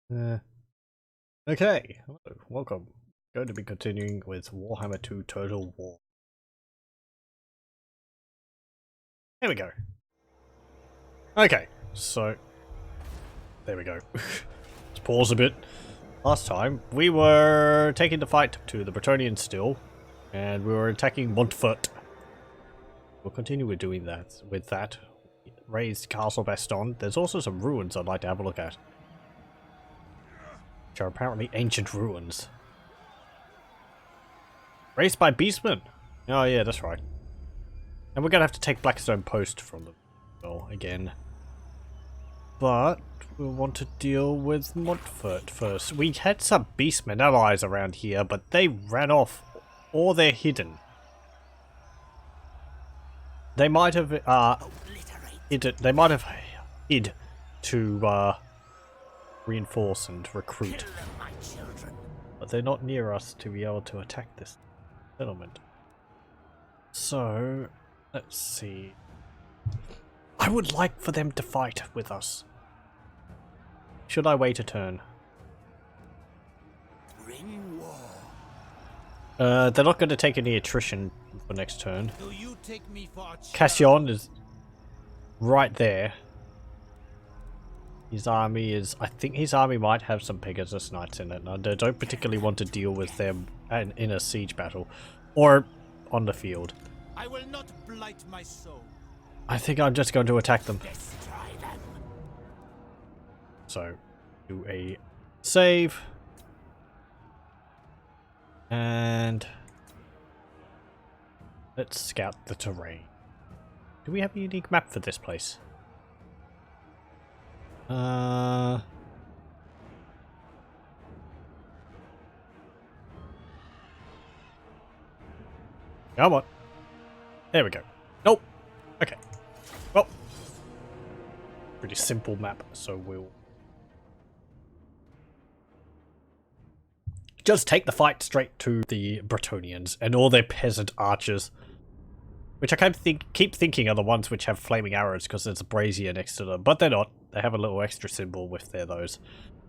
Okay, hello, welcome. Going to be continuing with Warhammer 2 Total War. Here we go. Okay, so there we go. Let's pause a bit. Last time we were taking the fight to the Bretonnians still, and we were attacking Montfort. We'll continue with doing that. With that, raised Castle Baston. There's also some ruins I'd like to have a look at, which are apparently ancient ruins. Raised by Beastmen. Oh yeah, that's right. And we're gonna have to take Blackstone Post from them, well, again. But we'll want to deal with Montfort first. We had some Beastmen allies around here, but they ran off, or they're hidden. They might have hid to reinforce and recruit, but they're not near us to be able to attack this settlement. So let's see. I would like for them to fight with us. Should I wait a turn? They're not going to take any attrition for next turn. Cassian is right there. His army is... I think his army might have some Pegasus Knights in it, and I don't particularly want to deal with them in a siege battle. Or on the field. I will not blight my soul. I think I'm just going to attack them. So, do a save. And let's scout the terrain. Do we have a unique map for this place? Come on. There we go. Nope. Okay. Well, pretty simple map, so we'll just take the fight straight to the Bretonnians and all their peasant archers, which I kind of keep thinking are the ones which have flaming arrows because there's a brazier next to them, but they're not. They have a little extra symbol with those.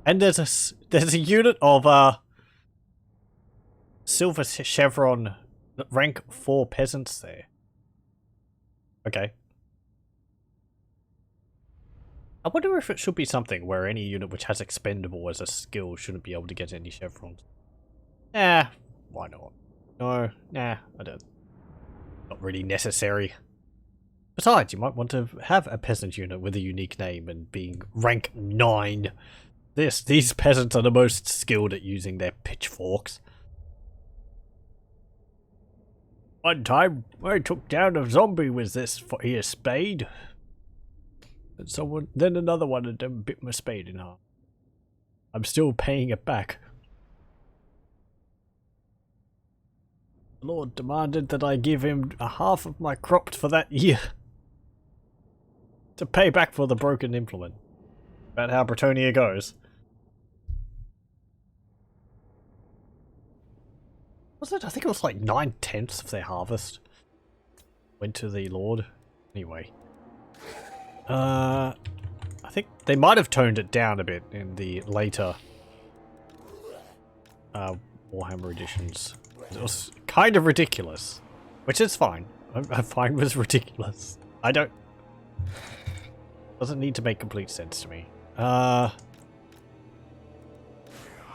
And there's a unit of silver chevron rank 4 peasants there. Okay. I wonder if it should be something where any unit which has expendable as a skill shouldn't be able to get any chevrons. Nah, why not? No, nah, I don't. Not really necessary. Besides, you might want to have a peasant unit with a unique name and being rank 9. These peasants are the most skilled at using their pitchforks. One time, I took down a zombie with this here spade. And then another one had bit my spade in half. I'm still paying it back. The Lord demanded that I give him a half of my crops for that year. To pay back for the broken implement. About how Bretonnia goes. Was it? I think it was like 9/10 of their harvest went to the Lord. Anyway. I think they might have toned it down a bit in the later Warhammer editions. It was kind of ridiculous. Which is fine. I'm fine with ridiculous. I don't... Doesn't need to make complete sense to me.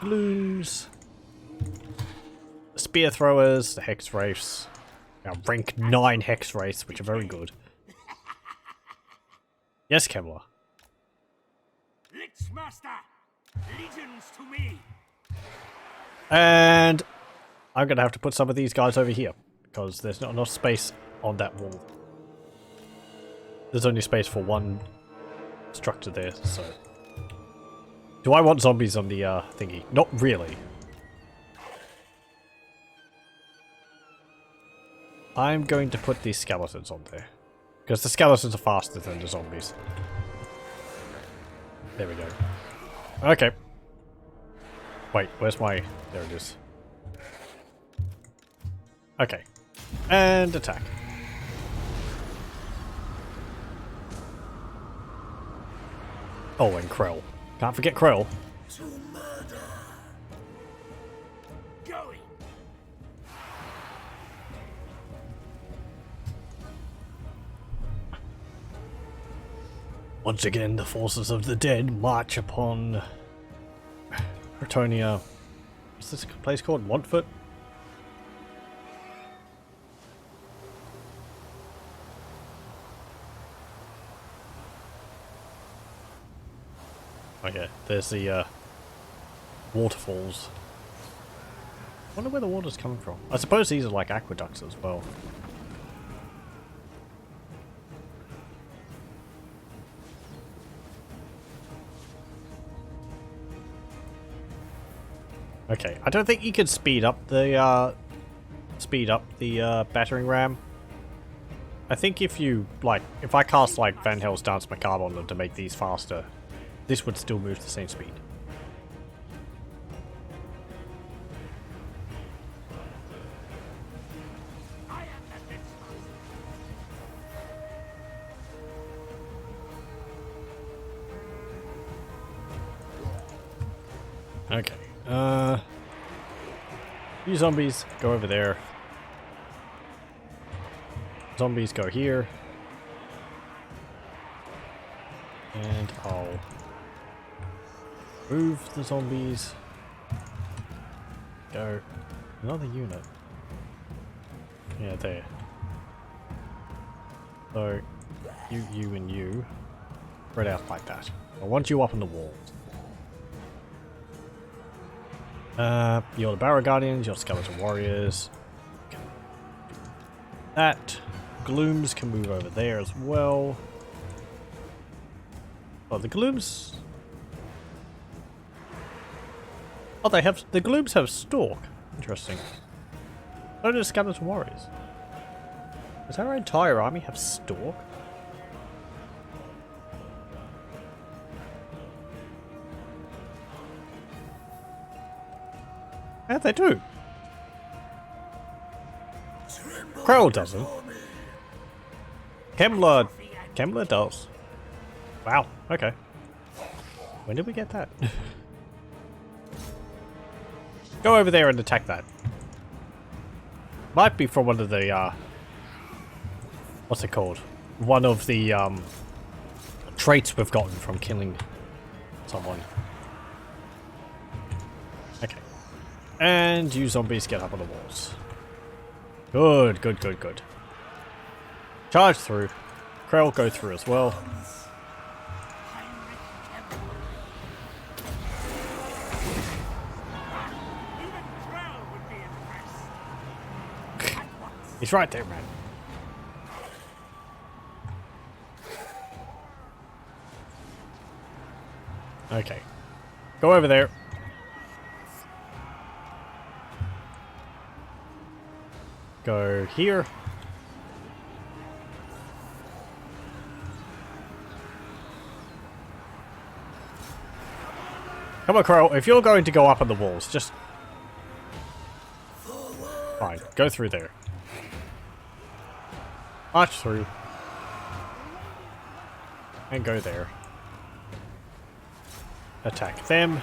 Blues. The spear throwers, the hex wraiths. Our rank 9 hex wraiths, which are very good. Yes, Kevlar. Lichemaster, legions to me. And I'm gonna have to put some of these guys over here because there's not enough space on that wall. There's only space for one structure there, so. Do I want zombies on the thingy? Not really. I'm going to put these skeletons on there. Because the skeletons are faster than the zombies. There we go. Okay. Wait, where's my... There it is. Okay. And attack. Oh, and Krell. Can't forget Krell. To murder. Going. Once again, the forces of the dead march upon Bretonia. What's this place called? Montfort? Okay, there's the waterfalls. I wonder where the water's coming from. I suppose these are like aqueducts as well. Okay, I don't think you can speed up the battering ram. I think if you if I cast like Van Hels's Dance Macabre on them to make these faster, this would still move the same speed. Okay. You zombies go over there. Zombies go here. And I'll move the zombies. Go. Another unit. Yeah, there. So, you and you spread out like that. I want you up on the walls. You're the Barrow Guardians, you're Skeleton Warriors. Okay. That. Glooms can move over there as well. Oh, the Glooms... Oh, the Glooms have Stalk. Interesting. So do Skeleton Warriors. Does our entire army have Stalk? Yeah, they do. Crow doesn't. Kemmler does. Wow, okay. When did we get that? Go over there and attack that. Might be from one of the, what's it called? One of the, traits we've gotten from killing someone. Okay. And you zombies get up on the walls. Good, good, good, good. Charge through. Krell go through as well. He's right there, man. Okay. Go over there. Go here. Come on, Crow. If you're going to go up on the walls, just... Fine. Go through there. March through. And go there. Attack them.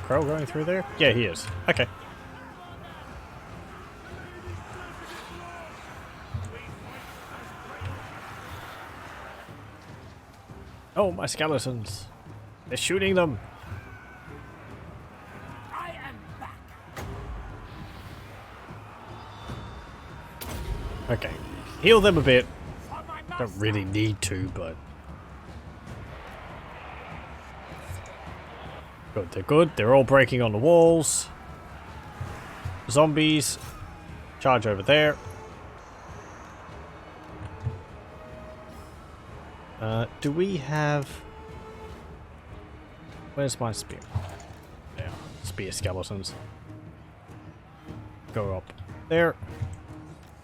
Crow going through there? Yeah, he is. Okay. Oh, my skeletons. They're shooting them. I am back. Okay. Heal them a bit. Don't really need to, but... Good, they're good. They're all breaking on the walls. Zombies. Charge over there. Do we have... Where's my spear? There. Spear skeletons. Go up there.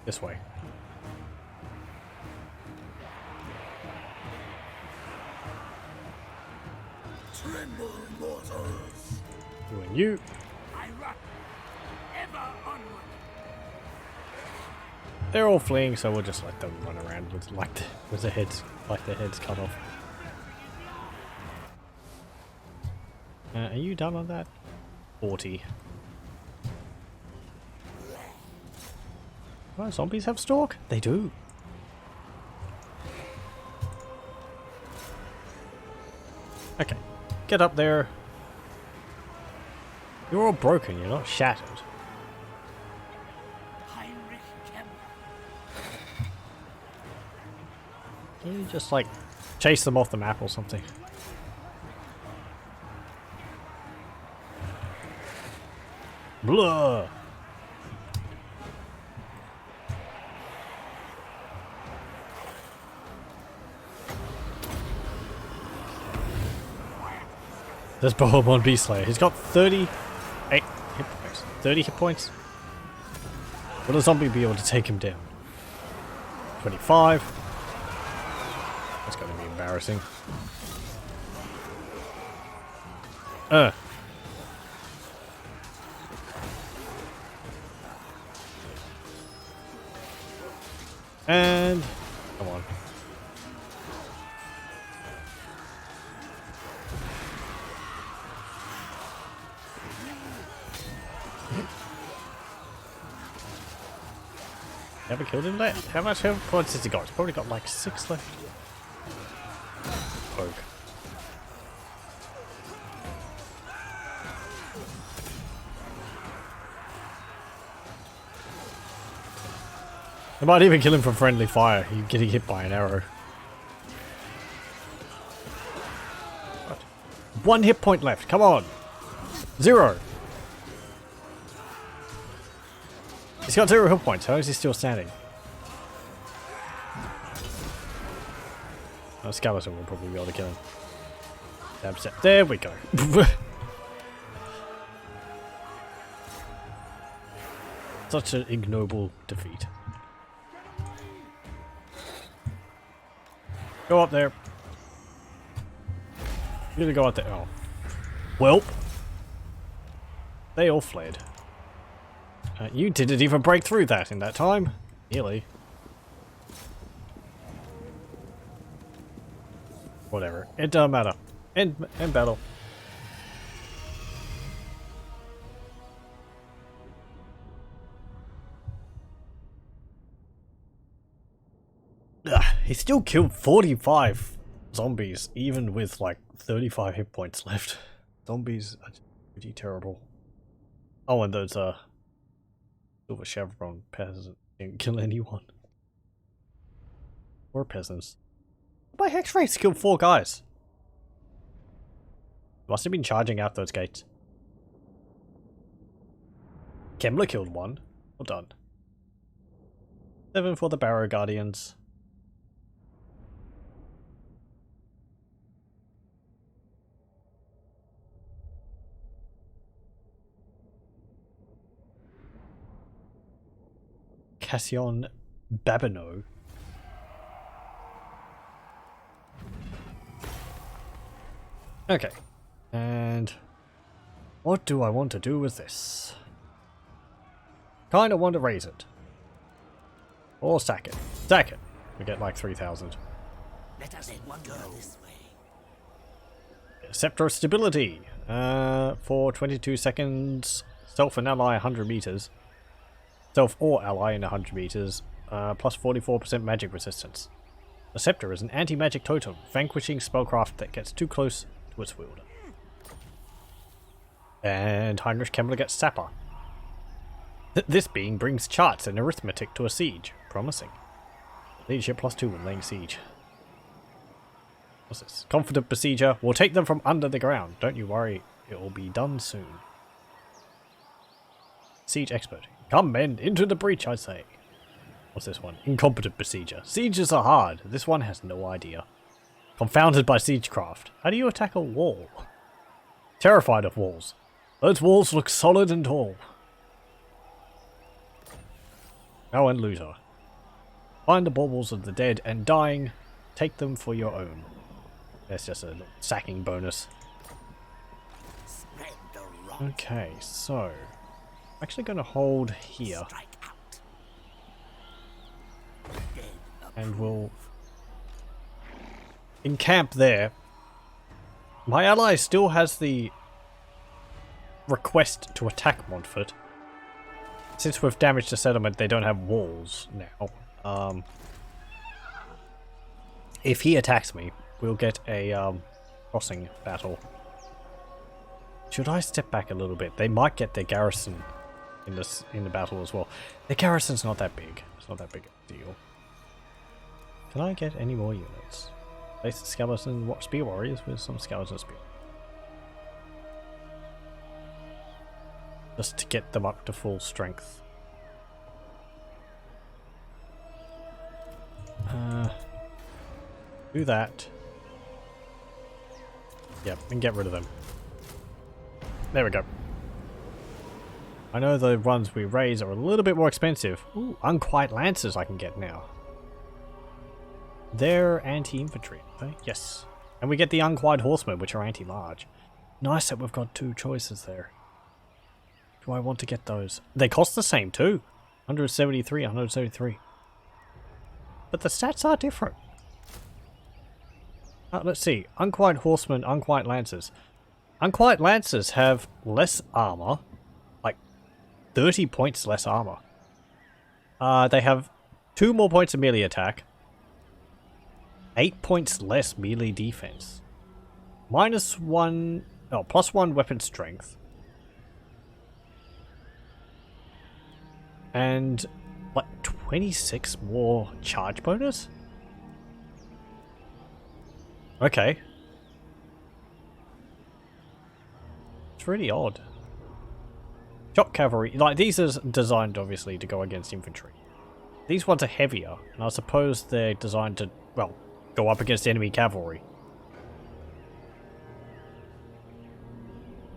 This way. Tremble, mortals. You and you. I run ever They're all fleeing, so we'll just let them run around with their heads cut off. Are you done on that? 40. Oh, zombies have stalk? They do. Okay, get up there. You're all broken, you're not shattered. Can you just like chase them off the map or something? Blah. There's Bohemond Beast Slayer. He's got 38 hit points. 30 hit points. Will a zombie be able to take him down? 25. That's gonna be embarrassing. And come on. Never killed him left. How much health points has he got? He's probably got like 6 left. Poke. I might even kill him from friendly fire. You're getting hit by an arrow. What? 1 hit point left. Come on. 0. He's got 0 hit points. How is he still standing? Oh, skeleton will probably be able to kill him. Stab, stab. There we go. Such an ignoble defeat. Go up there. You're gonna go up there. Oh. Welp. They all fled. You didn't even break through that in that time. Nearly. Whatever. It doesn't matter. End battle. Ugh, he still killed 45 zombies, even with like 35 hit points left. Zombies are pretty terrible. Oh, and those silver chevron peasants didn't kill anyone. Or peasants. My hex race killed 4 guys. Must have been charging out those gates. Kemmler killed 1. Well done. 7 for the Barrow Guardians. Cassian Babineau. Okay. And what do I want to do with this? Kinda want to raise it. Or sack it. Sack it. We get like 3,000. Let us wander this way. Scepter of Stability. For 22 seconds. Self and ally 100 meters. Self or ally in 100 meters. Plus 44% magic resistance. The scepter is an anti-magic totem, vanquishing spellcraft that gets too close to its wielder. And Heinrich Kemmler gets Sapper. This being brings charts and arithmetic to a siege. Promising. Leadership +2 when laying siege. What's this? Confident Besieger. We'll take them from under the ground. Don't you worry, it will be done soon. Siege Expert. Come men, into the breach, I say. What's this one? Incompetent Besieger. Sieges are hard. This one has no idea. Confounded by siegecraft. How do you attack a wall? Terrified of walls. Those walls look solid and tall. Oh, and loser. Find the baubles of the dead and dying. Take them for your own. That's just a sacking bonus. Okay, so I'm actually going to hold here. And we'll encamp there. My ally still has the request to attack Montfort. Since we've damaged the settlement, they don't have walls now. If he attacks me, we'll get a crossing battle. Should I step back a little bit? They might get their garrison in the battle as well. Their garrison's not that big. It's not that big a deal. Can I get any more units? Place the skeleton spear warriors with some skeleton spear. Just to get them up to full strength. Do that. Yep, and get rid of them. There we go. I know the ones we raise are a little bit more expensive. Ooh, unquiet lancers I can get now. They're anti-infantry, okay? Yes. And we get the unquiet horsemen, which are anti-large. Nice that we've got two choices there. Do I want to get those? They cost the same too. 173, 173. But the stats are different. Let's see. Unquiet horsemen, unquiet lancers. Unquiet lancers have less armor. Like 30 points less armor. They have 2 more points of melee attack. 8 points less melee defense. Plus 1 weapon strength. And like 26 more charge bonus? Okay. It's really odd. Shock cavalry, like these are designed obviously to go against infantry. These ones are heavier, and I suppose they're designed to, well, go up against enemy cavalry.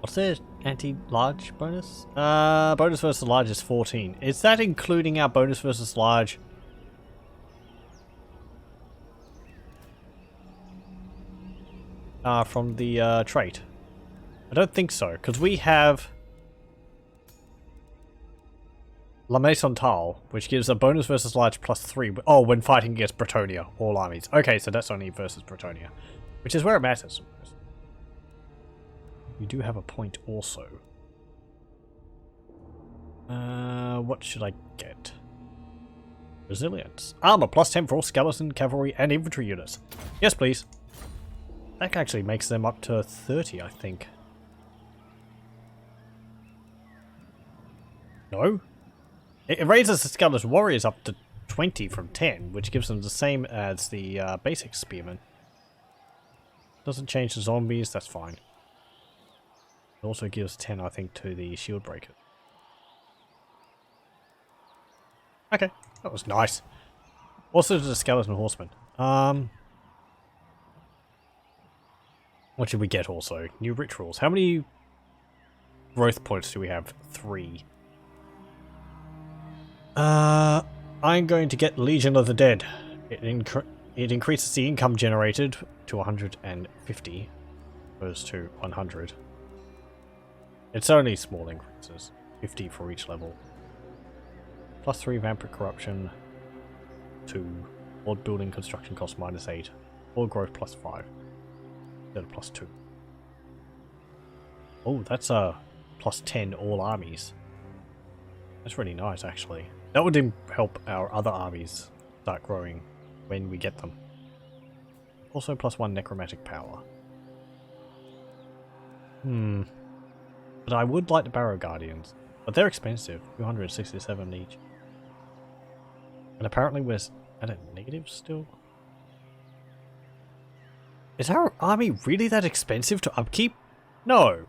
What's their anti-large bonus? Bonus versus large is 14. Is that including our bonus versus large? From the trait? I don't think so, because we have La Maison Tal, which gives a bonus versus large +3. Oh, when fighting against Bretonia, all armies. Okay, so that's only versus Bretonia, which is where it matters. You do have a point also. What should I get? Resilience. Armor +10 for all skeleton, cavalry, and infantry units. Yes, please. That actually makes them up to 30, I think. No? It raises the skeleton warriors up to 20 from 10, which gives them the same as the basic spearmen. Doesn't change the zombies, that's fine. It also gives 10, I think, to the shield breaker. Okay, that was nice. Also to the skeleton horseman. What should we get also? New rituals. How many growth points do we have? 3. I'm going to get Legion of the Dead. It increases the income generated to 150 opposed to 100. It's only small increases. 50 for each level. +3 vampire corruption. 2. World building construction cost -8. All growth +5. Instead of +2. Oh, that's a +10 all armies. That's really nice, actually. That would help our other armies start growing when we get them. Also +1 necromantic power. But I would like the Barrow Guardians. But they're expensive. 267 each. And apparently we're at a negative still. Is our army really that expensive to upkeep? No.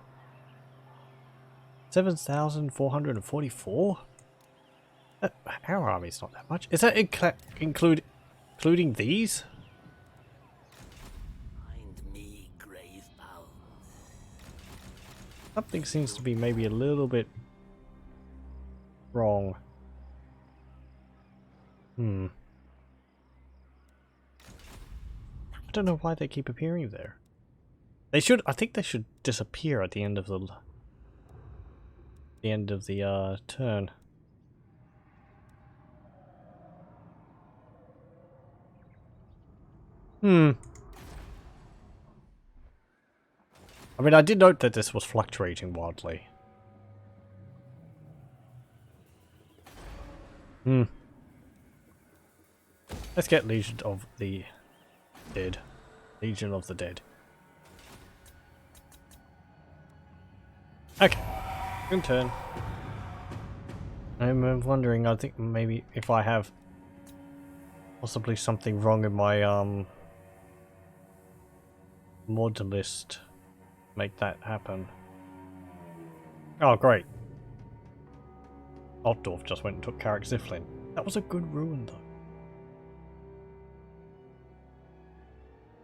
7,444? Our army's not that much. Is that including these? Find me grave bound. Something seems to be maybe a little bit wrong. I don't know why they keep appearing there. They should. I think they should disappear at the end of the turn. Hmm. I mean, I did note that this was fluctuating wildly. Hmm. Let's get Legion of the Dead. Legion of the Dead. Okay. Good turn. I'm wondering, I think maybe if I have possibly something wrong in my mod list, make that happen. Oh great. Altdorf just went and took Carrick Ziflin. That was a good ruin though.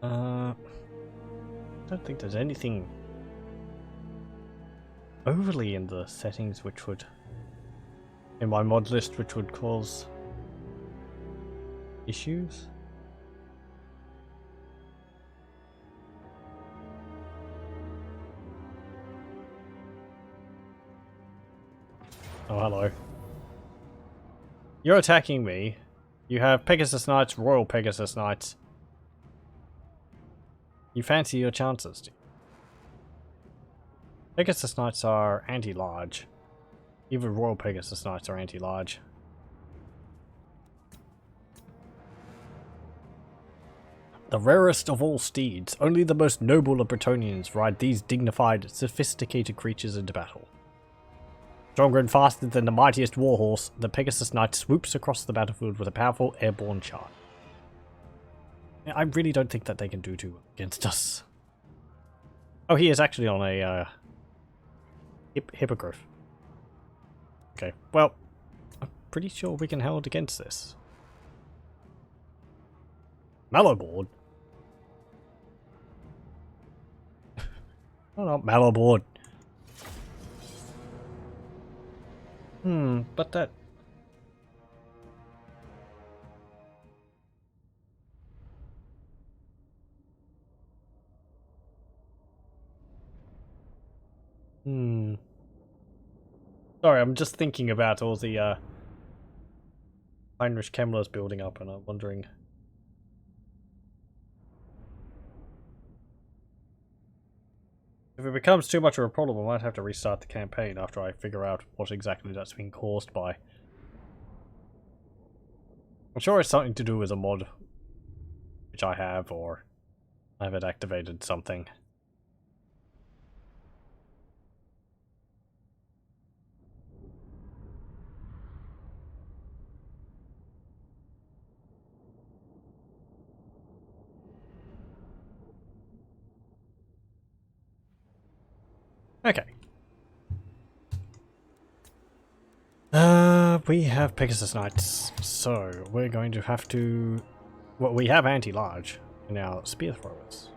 I don't think there's anything overly in the settings which would, in my mod list, which would cause issues. Oh, hello. You're attacking me. You have Pegasus Knights, Royal Pegasus Knights. You fancy your chances, do you? Pegasus Knights are anti-large. Even Royal Pegasus Knights are anti-large. The rarest of all steeds, only the most noble of Bretonians ride these dignified, sophisticated creatures into battle. Stronger and faster than the mightiest warhorse, the Pegasus Knight swoops across the battlefield with a powerful airborne charge. I really don't think that they can do too against us. Oh, he is actually on a hippogriff. Okay, well, I'm pretty sure we can hold against this. Mallowboard? Oh no, Mallowboard. But that... Sorry, I'm just thinking about all the Heinrich Kemmler's building up and I'm wondering... If it becomes too much of a problem, I might have to restart the campaign after I figure out what exactly that's being caused by. I'm sure it's something to do with a mod, which I have, or I haven't activated something. Okay. We have Pegasus Knights, so we're going to have to... Well, we have anti-large in our spear throwers.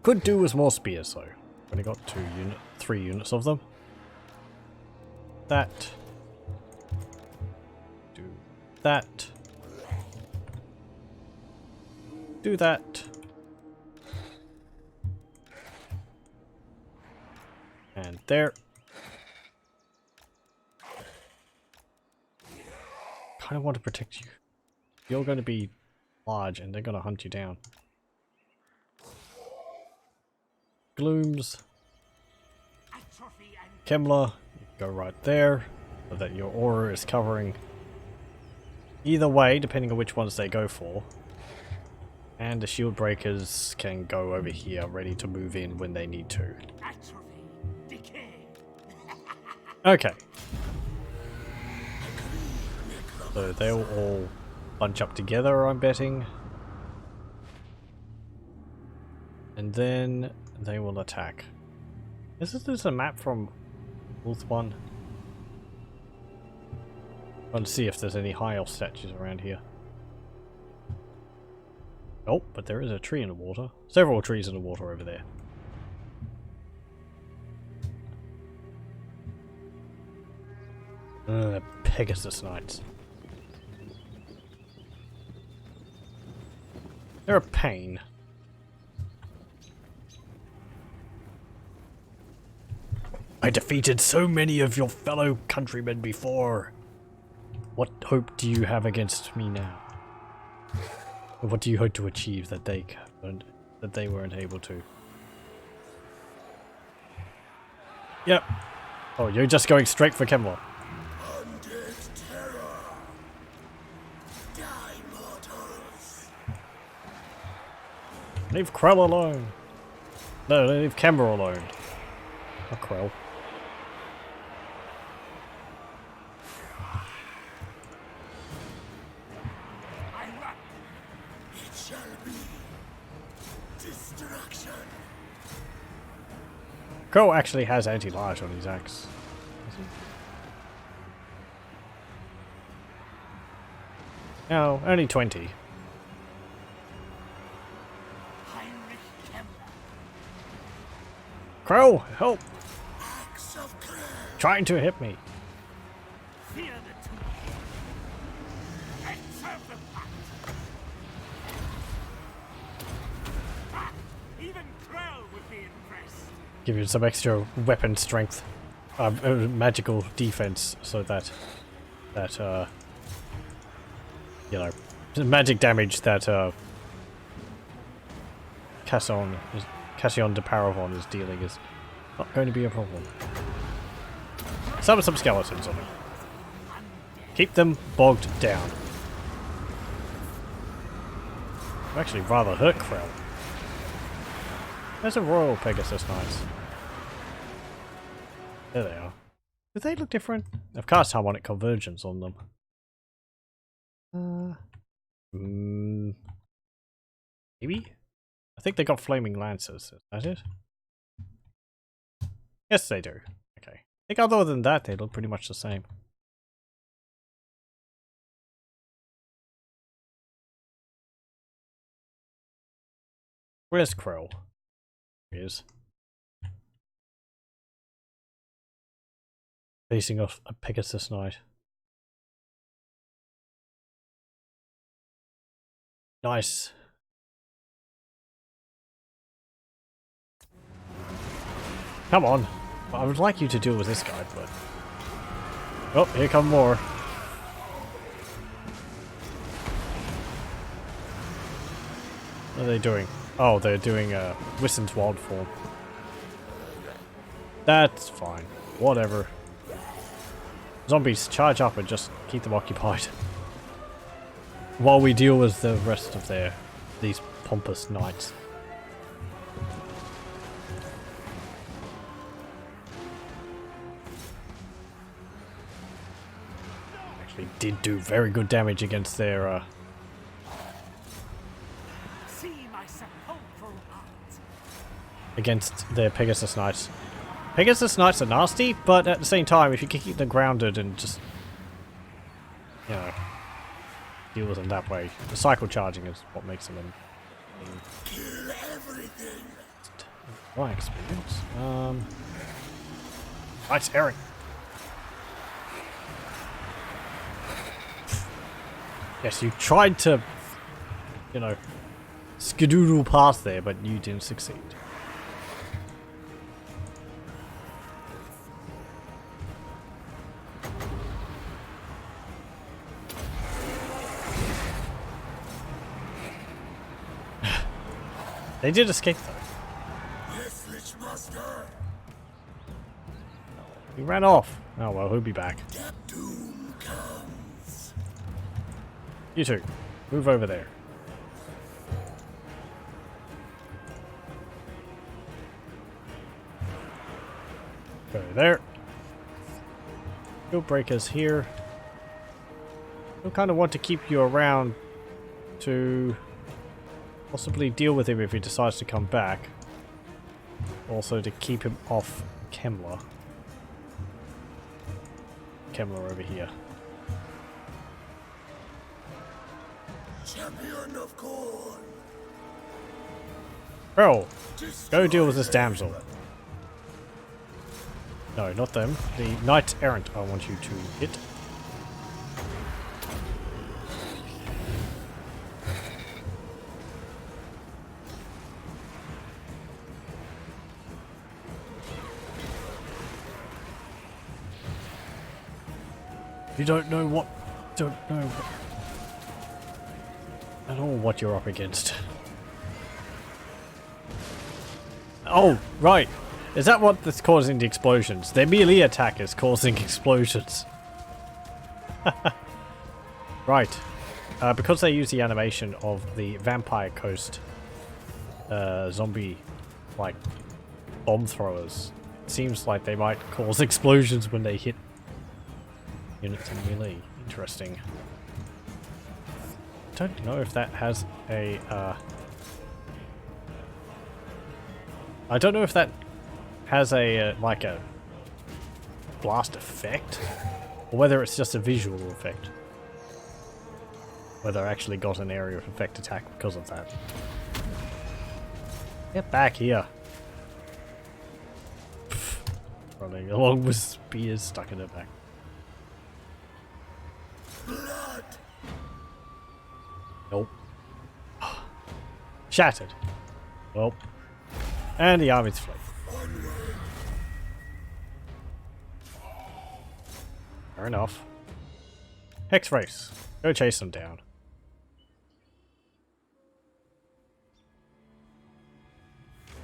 Could do with more spears though. Only got 3 units of them. That. Do that. Do that. And there. Kind of want to protect you. You're going to be large and they're going to hunt you down. Glooms. Kemmler, you go right there so that your aura is covering either way, depending on which ones they go for. And the shield breakers can go over here, ready to move in when they need to. Okay. So they'll all bunch up together, I'm betting. And then they will attack. Is this a map from Wolf 1? Let's see if there's any high elf statues around here. Oh, but there is a tree in the water. Several trees in the water over there. Pegasus Knights. They're a pain. I defeated so many of your fellow countrymen before. What hope do you have against me now? Or what do you hope to achieve that they weren't able to? Yep. Oh, you're just going straight for Kemlar. Undead terror. Die, mortals. Leave Krell alone. No, leave Kemlar alone. Not Krell. It shall be destruction. Krell actually has anti-large on his axe. No, only 20. Crow, help! Axe of Clay. Trying to hit me. Fear the two. And serve the pact. Ah, even Krell would be impressed. Give you some extra weapon strength. Magical defense so that you know, magic damage that Cassion de Paravon is dealing is not going to be a problem. Summon some skeletons on it. Keep them bogged down. Actually rather hurt Krell. There's a Royal Pegasus Knights. There they are. Do they look different? I've cast Harmonic Convergence on them. Maybe? I think they got Flaming Lancers. Is that it? Yes, they do. Okay. I think other than that, they look pretty much the same. Where's Krell? Here he is. Facing off a Pegasus Knight. Nice. Come on. I would like you to deal with this guy, but... Oh, here come more. What are they doing? Oh, they're doing Wissen's Wild Form. That's fine. Whatever. Zombies, charge up and just keep them occupied. While we deal with the rest of these pompous knights. Actually did do very good damage against their Pegasus Knights. Pegasus Knights are nasty, but at the same time, if you can keep them grounded and just, you know, deal with them that way, the cycle charging is what makes them Kill everything. my experience. Nice Eric. Yes, you tried to, you know, skedoodle past there, but you didn't succeed. They did escape though. Yes, Lichemaster. He ran off. Oh well, he'll be back. Doom comes. You two, move over there. Go there. Shield breakers here. I kind of want to keep you around to possibly deal with him if he decides to come back. Also to keep him off Kemlar. Kemlar over here. Champion of Corn. Bro, go deal with this damsel. No, not them. The Knights Errant I want you to hit. You don't know what don't know at all what you're up against. Oh, right. Is that what that's causing the explosions? Their melee attack is causing explosions. Right. Because they use the animation of the Vampire Coast zombie, like, bomb throwers, it seems like they might cause explosions when they hit units in melee. Interesting. Don't know if that has a, I don't know if that has a, like a blast effect, or whether it's just a visual effect. Whether I actually got an area of effect attack because of that. Get back here. Pfft. Running along with spears stuck in her back. Blood. Nope. Shattered. Nope. And the army's fled. Fair enough. Hex race. Go chase them down.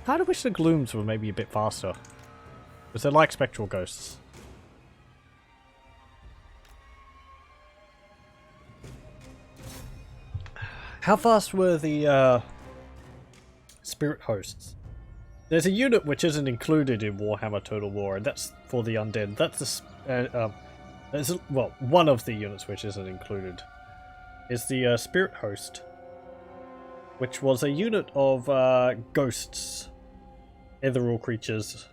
Kinda wish the glooms were maybe a bit faster. Because they're like spectral ghosts. How fast were the spirit hosts? There's a unit which isn't included in Warhammer Total War, and that's for the undead. That's the well, one of the units which isn't included is the spirit host, which was a unit of ghosts, ethereal creatures.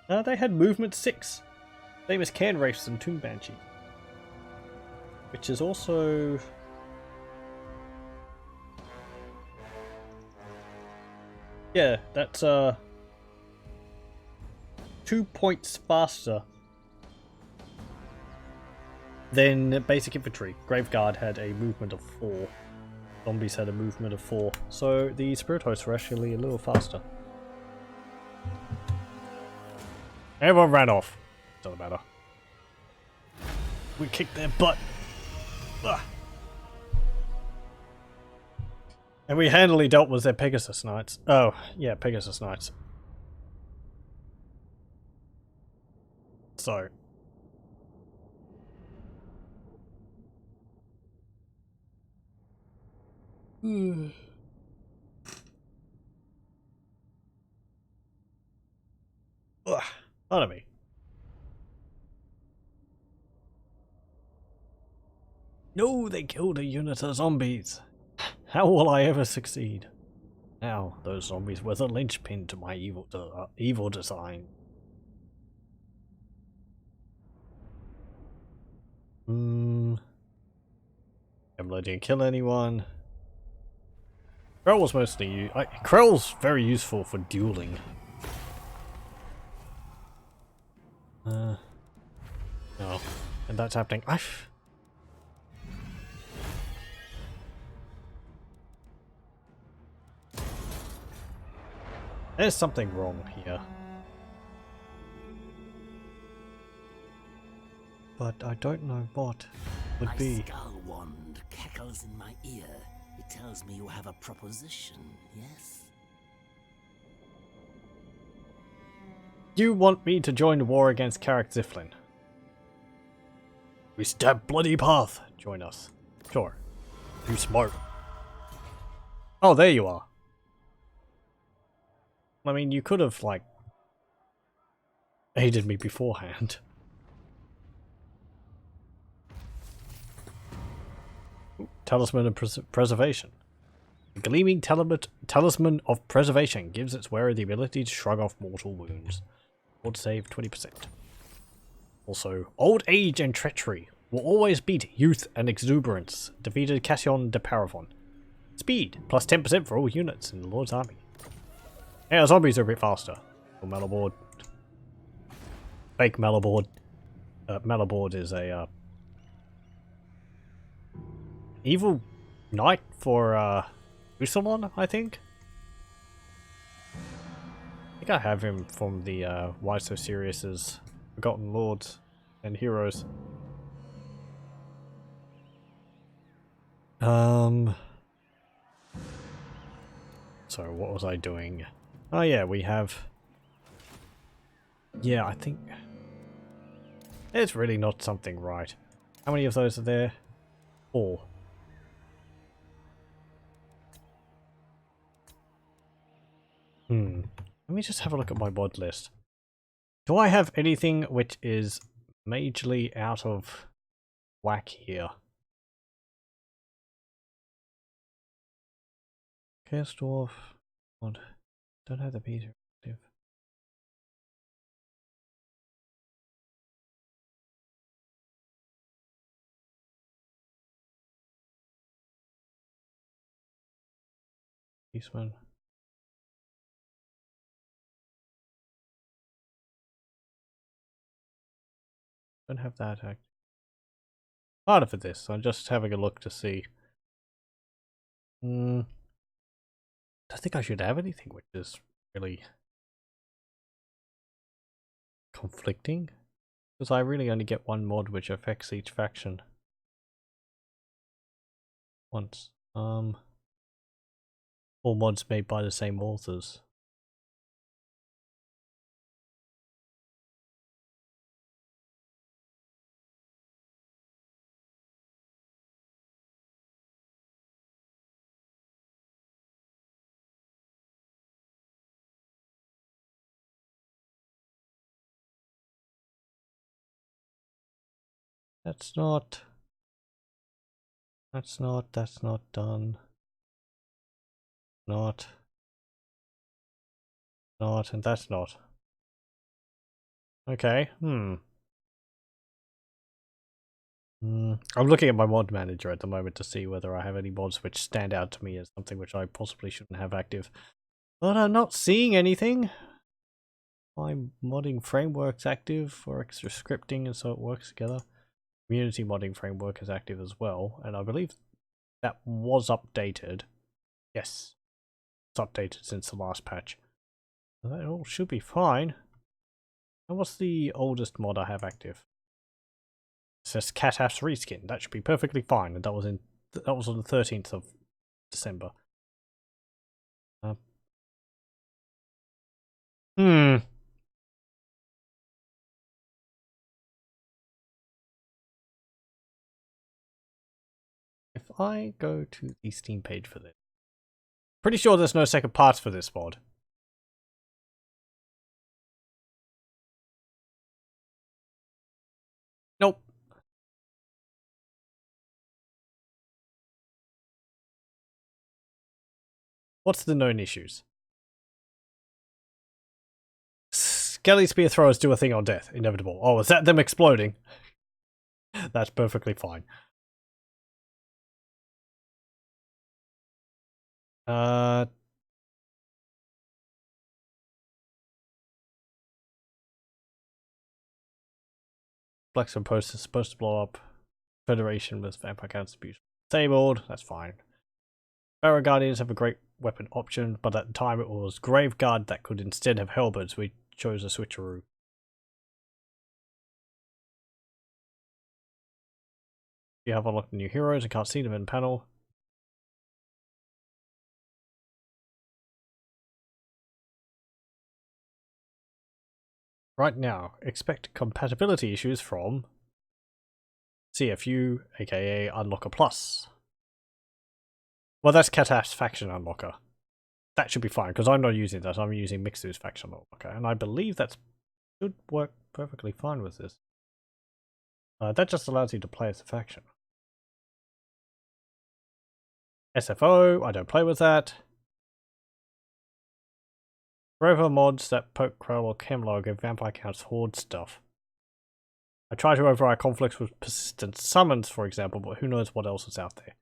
They had movement 6, same as Can Wraiths and Tomb Banshee, which is also. Yeah, that's 2 points faster than basic infantry. Graveguard had a movement of 4. Zombies had a movement of 4. So the spirit hosts were actually a little faster. Everyone ran off. Doesn't matter. We kicked their butt. Ugh. And we handily dealt with their Pegasus Knights. Oh, yeah, Pegasus Knights. So. Ugh, pardon me. No, they killed a unit of zombies. How will I ever succeed? Now, those zombies were the linchpin to my evil design. Gambler didn't kill anyone. Krell was mostly Krell's very useful for dueling. No, and that's happening. There's something wrong here. But I don't know what would be. My skull wand cackles in my ear. It tells me you have a proposition, yes? You want me to join the war against Karak Ziflin? We stab bloody path. Join us. Sure. You smart. Oh, there you are. I mean, you could have, like, aided me beforehand. Ooh, Talisman of Preservation. The gleaming Talisman of Preservation gives its wearer the ability to shrug off mortal wounds. Would save 20%. Also, Old Age and Treachery will always beat Youth and Exuberance. Defeated Cassion de Paravon. Speed, plus 10% for all units in the Lord's army. Yeah, zombies are a bit faster. Or Malabord. Fake Malabord. Malabord is a evil knight for Usalon, I think. I think I have him from the Why So Serious's Forgotten Lords and Heroes. So what was I doing? Oh yeah, we have... Yeah, I think... It's really not something right. How many of those are there? 4. Let me just have a look at my mod list. Do I have anything which is majorly out of whack here? Cast off. Mod. Don't have the beta active. This one. Don't have that active. Part of this. I'm just having a look to see. I think I should have anything which is really conflicting. Because I really only get one mod which affects each faction once. All mods made by the same authors. That's not done. Not, and that's not. Okay, I'm looking at my mod manager at the moment to see whether I have any mods which stand out to me as something which I possibly shouldn't have active. But I'm not seeing anything. My modding framework's active for extra scripting and so it works together. Community modding framework is active as well, and I believe that was updated. Yes, it's updated since the last patch. So that all should be fine. And what's the oldest mod I have active? It says Cataph's reskin. That should be perfectly fine, and that was on the 13th of December. If I go to the Steam page for this, pretty sure there's no second parts for this mod. Nope. What's the known issues? Skelly spear throwers do a thing on death. Inevitable. Oh, is that them exploding? That's perfectly fine. Blacksmith Post is supposed to blow up. Federation with vampire counts disabled. That's fine. Barrow Guardians have a great weapon option, but at the time it was Graveguard that could instead have Halberds. We chose a switcheroo. You have unlocked new heroes. I can't see them in panel. Right now, expect compatibility issues from CFU, aka Unlocker Plus. Well, that's Cataph's faction unlocker. That should be fine, because I'm not using that. I'm using Mixu's faction unlocker, and I believe that should work perfectly fine with this. That just allows you to play as a faction. SFO, I don't play with that. Rover mods that poke Crow or Chemlog give vampire counts horde stuff. I try to override conflicts with persistent summons, for example, but who knows what else is out there.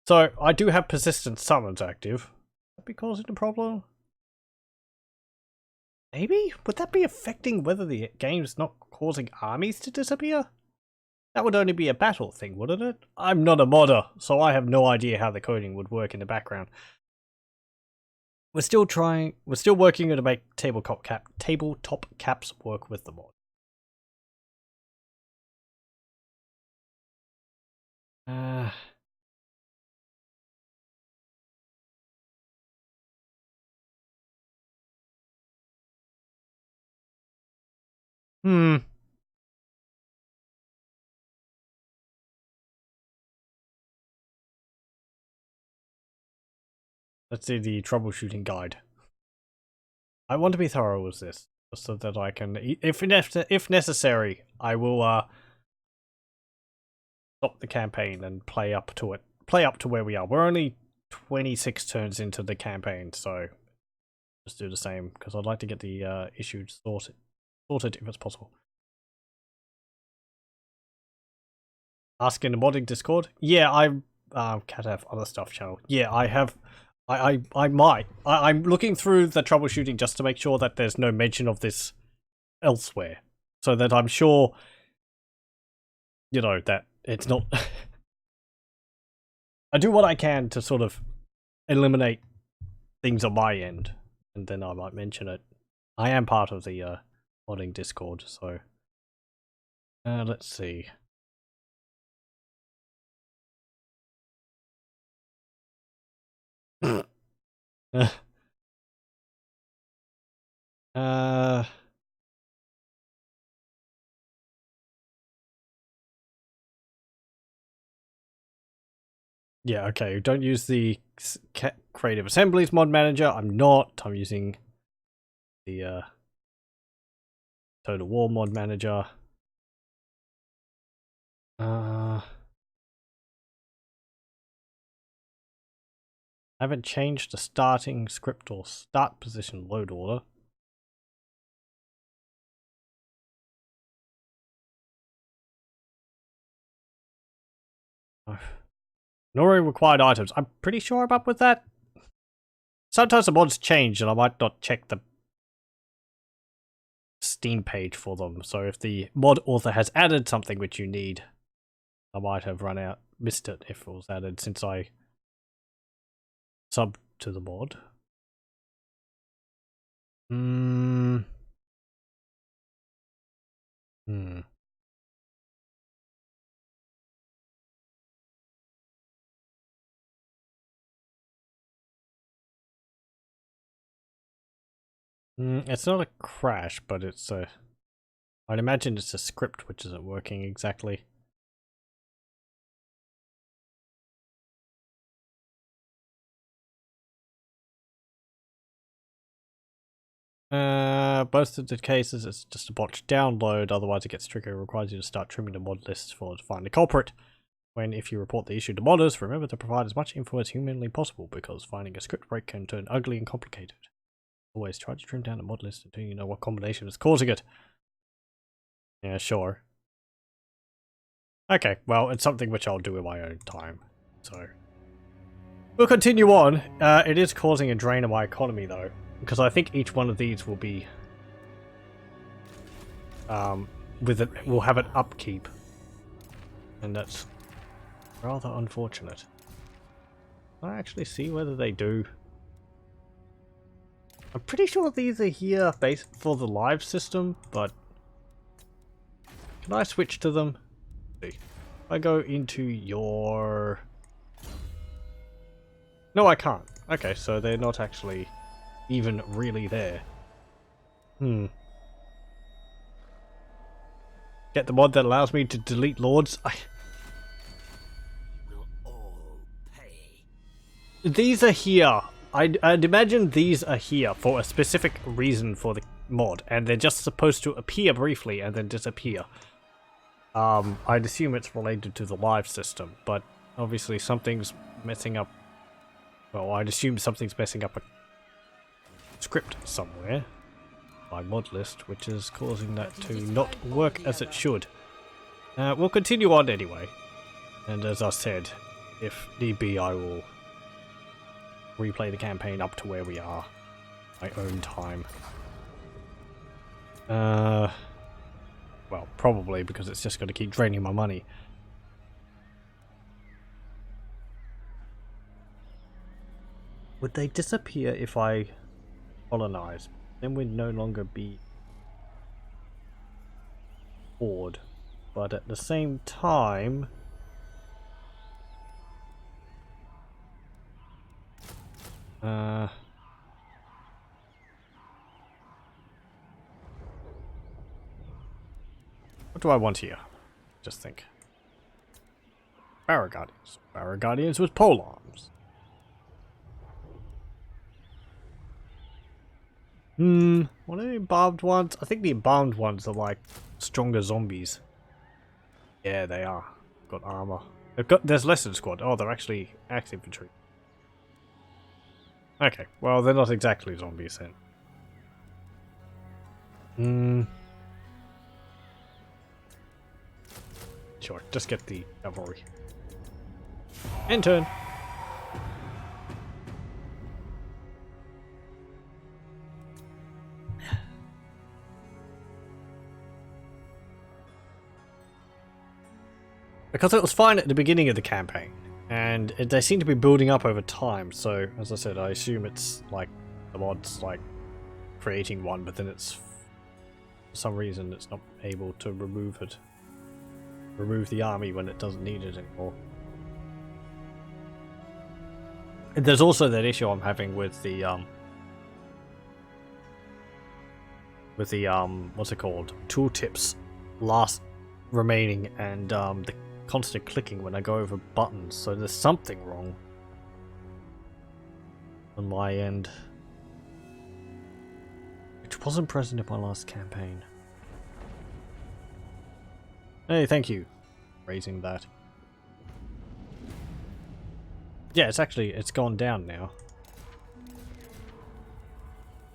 So, I do have persistent summons active. Would that be causing a problem? Maybe? Would that be affecting whether the game's not causing armies to disappear? That would only be a battle thing, wouldn't it? I'm not a modder, so I have no idea how the coding would work in the background. We're still working to make tabletop caps work with the mod. Hmm. Let's see the troubleshooting guide. I want to be thorough with this, so that I can, if necessary, I will stop the campaign and play up to it. Play up to where we are. We're only 26 turns into the campaign, so just do the same because I'd like to get the issues sorted if it's possible. Ask in the modding Discord. Yeah, I'm Cataph other stuff channel. Yeah, I have. I might. I'm looking through the troubleshooting just to make sure that there's no mention of this elsewhere, so that I'm sure, you know, that it's not. I do what I can to sort of eliminate things on my end, and then I might mention it. I am part of the modding Discord, so let's see. uh Yeah, okay. Don't use the Creative Assemblies mod manager. I'm not. I'm using the Total War mod manager. I haven't changed the starting script or start position load order. Ignoring required items. I'm pretty sure I'm up with that. Sometimes the mods change and I might not check the Steam page for them. So if the mod author has added something which you need, I might have missed it if it was added since I subbed to the mod. Hmm. It's not a crash, but it's a... I'd imagine it's a script which isn't working exactly. Both of the cases it's just a botched download, otherwise it gets triggered. It requires you to start trimming the mod list to find the culprit. If you report the issue to modders, remember to provide as much info as humanly possible, because finding a script break can turn ugly and complicated. Always try to trim down the mod list until you know what combination is causing it. Yeah, sure. Okay, well, it's something which I'll do in my own time, so... We'll continue on. It is causing a drain of my economy, though, because I think each one of these will be... will have an upkeep. And that's rather unfortunate. Can I actually see whether they do? I'm pretty sure these are here based for the live system, but... Can I switch to them? If I go into your... No, I can't. Okay, so they're not actually even really there. Get the mod that allows me to delete lords. These are here. I'd imagine these are here for a specific reason for the mod, and they're just supposed to appear briefly and then disappear. I'd assume it's related to the live system, but obviously something's messing up. Well, I'd assume something's messing up a script somewhere. My mod list, which is causing that to not work as it should. We'll continue on anyway. And as I said, if need be, I will replay the campaign up to where we are. My own time. Well, probably because it's just going to keep draining my money. Would they disappear if I colonize? Then we'd no longer be bored. But at the same time... What do I want here? Just think. Barra Guardians. Barra Guardians with pole arms. What are the embalmed ones? I think the embalmed ones are like stronger zombies. Yeah, they are. Got armor. There's lesson squad. Oh, they're actually axe infantry. Okay, well they're not exactly zombies then. Sure, just get the cavalry. End turn. Because it was fine at the beginning of the campaign, and they seem to be building up over time, so as I said, I assume it's like the mod's like creating one, but then it's for some reason it's not able to remove it. Remove the army when it doesn't need it anymore. And there's also that issue I'm having with the what's it called? Tooltips last remaining, and the constant clicking when I go over buttons, so there's something wrong on my end, which wasn't present in my last campaign. Hey, thank you for raising that. Yeah, it's gone down now.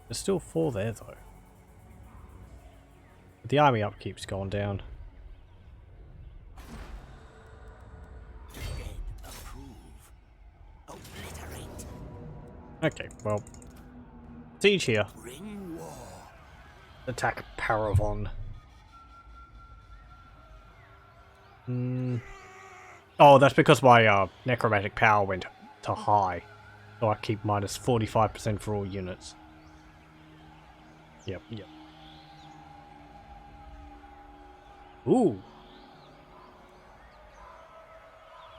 There's still 4 there though. But the army upkeep's gone down. Okay, well, siege here. Attack Paravon. Oh, that's because my necromantic power went to high, so I keep minus 45% for all units. Yep. Ooh.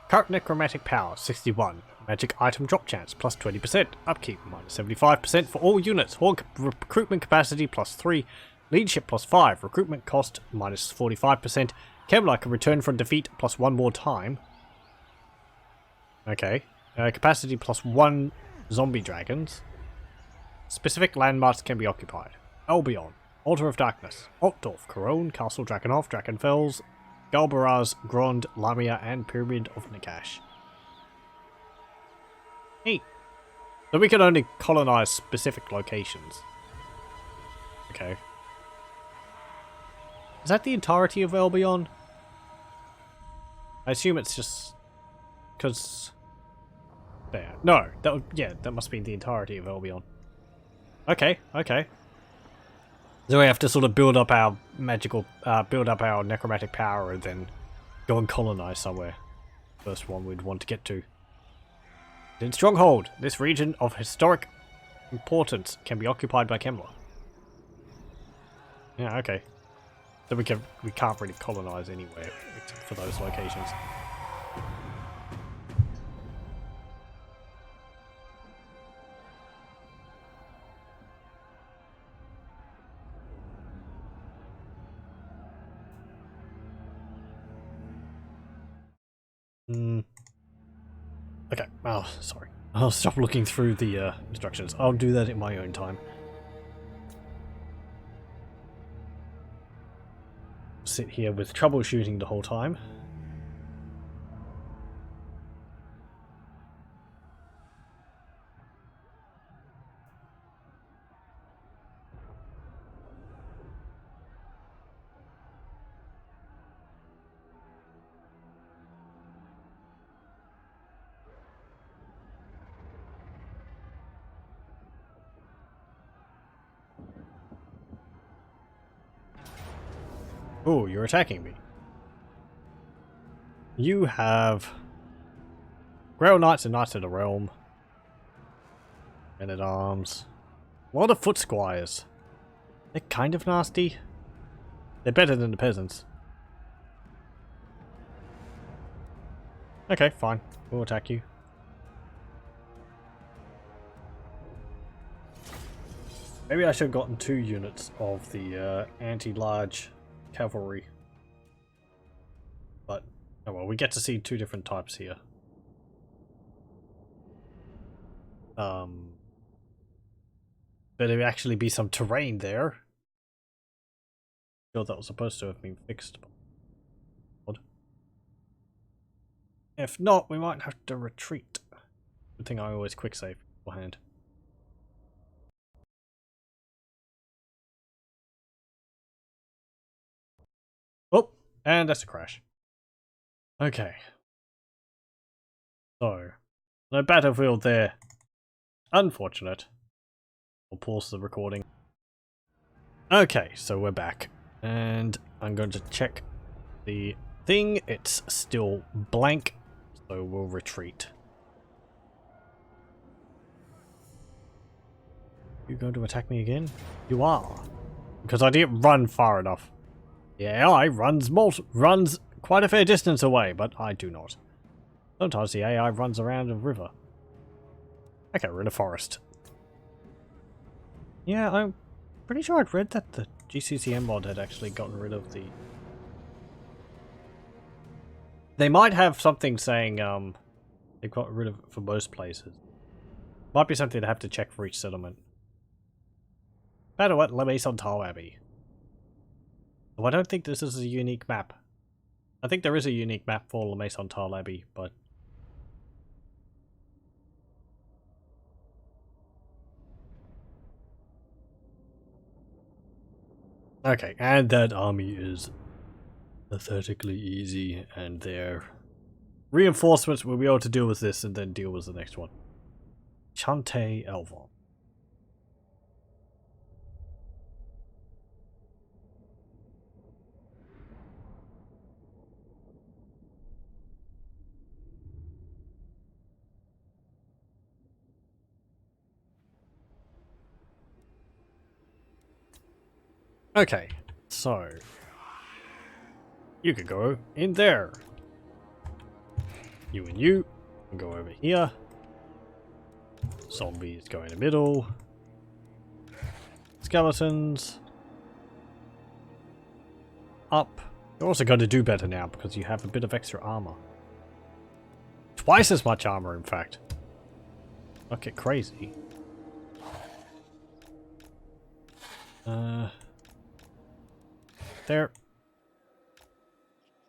Current necromantic power 61. Magic item drop chance plus 20%. Upkeep minus 75% for all units. Horde recruitment capacity plus 3. Leadership plus 5. Recruitment cost minus 45%. Kevlar can return from defeat plus 1 more time. Okay. Capacity plus 1 zombie dragons. Specific landmarks can be occupied. Albion. Altar of Darkness. Altdorf. Corone. Castle Drakenhof. Drakenfels. Galbaraz. Grond. Lamia. And Pyramid of Nagash. Neat. So we can only colonize specific locations. Okay. Is that the entirety of Albion? I assume it's just because there. No, that would, yeah, that must be the entirety of Albion. Okay. So we have to sort of build up our necromantic power and then go and colonize somewhere. First one we'd want to get to. In Stronghold, this region of historic importance can be occupied by Kemmler. Yeah, okay. So we can't really colonize anywhere except for those locations. Okay, oh, sorry. I'll stop looking through the instructions. I'll do that in my own time. Sit here with troubleshooting the whole time. Oh, you're attacking me. You have Grail Knights and Knights of the Realm. Men at Arms. A lot of Foot Squires. They're kind of nasty. They're better than the peasants. Okay, fine. We'll attack you. Maybe I should have gotten 2 units of the anti-large cavalry Oh well, we get to see two different types here. Better actually be some terrain there. Sure, that was supposed to have been fixed. If not, we might have to retreat. Good thing I always quick save beforehand. Oh, and that's a crash. Okay. So, no battlefield there. Unfortunate. We'll pause the recording. Okay, so we're back. And I'm going to check the thing. It's still blank, so we'll retreat. You going to attack me again? You are. Because I didn't run far enough. The AI runs quite a fair distance away, but I do not. Sometimes the AI runs around a river. Okay, we're in a forest. Yeah, I'm pretty sure I'd read that the GCCM mod had actually gotten rid of the... They might have something saying they've got rid of it for most places. Might be something to have to check for each settlement. Battle at Lichemaster Abbey. Oh, I don't think this is a unique map. I think there is a unique map for Lichemaster Abbey, but... Okay, and that army is pathetically easy, and their reinforcements will be able to deal with this and then deal with the next one. Chante Elvon. Okay, so you could go in there. You and you can go over here. Zombies go in the middle. Skeletons. Up. You're also going to do better now because you have a bit of extra armor. Twice as much armor, in fact. Not get crazy. There.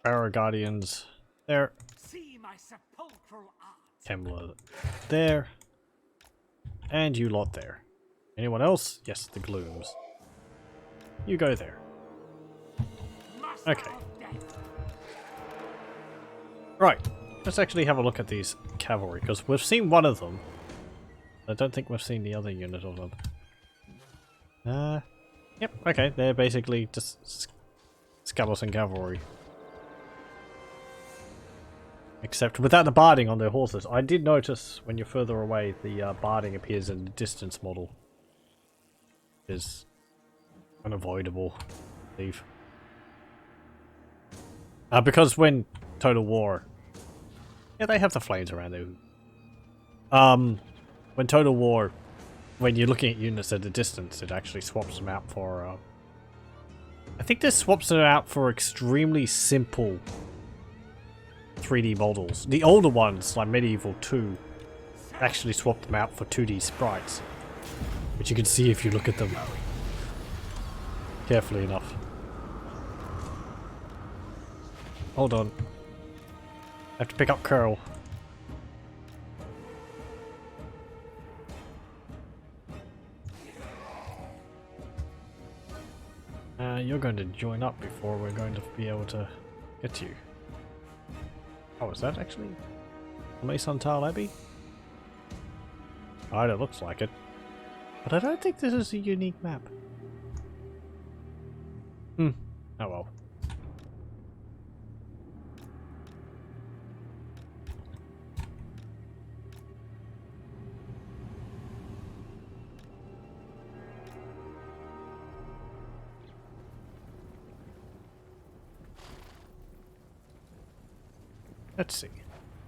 Barrow Guardians. There. See my sepulchral art. Temla. There. And you lot there. Anyone else? Yes, the Glooms. You go there. Okay. Right. Let's actually have a look at these cavalry, because we've seen one of them. I don't think we've seen the other unit of them. Yep, okay. They're basically just skeleton cavalry. Except without the barding on their horses. I did notice when you're further away, the barding appears in the distance model. Is unavoidable, I believe. Because when Total War... Yeah, they have the flames around there. When Total War... When you're looking at units at a distance, it actually swaps them out for... I think this swaps them out for extremely simple 3D models. The older ones, like Medieval 2, actually swapped them out for 2D sprites. Which you can see if you look at them carefully enough. Hold on. I have to pick up Curl. You're going to join up before we're going to be able to get you. Oh, is that actually Lichemaster Abbey? Oh, it looks like it. But I don't think this is a unique map. Oh well. Let's see.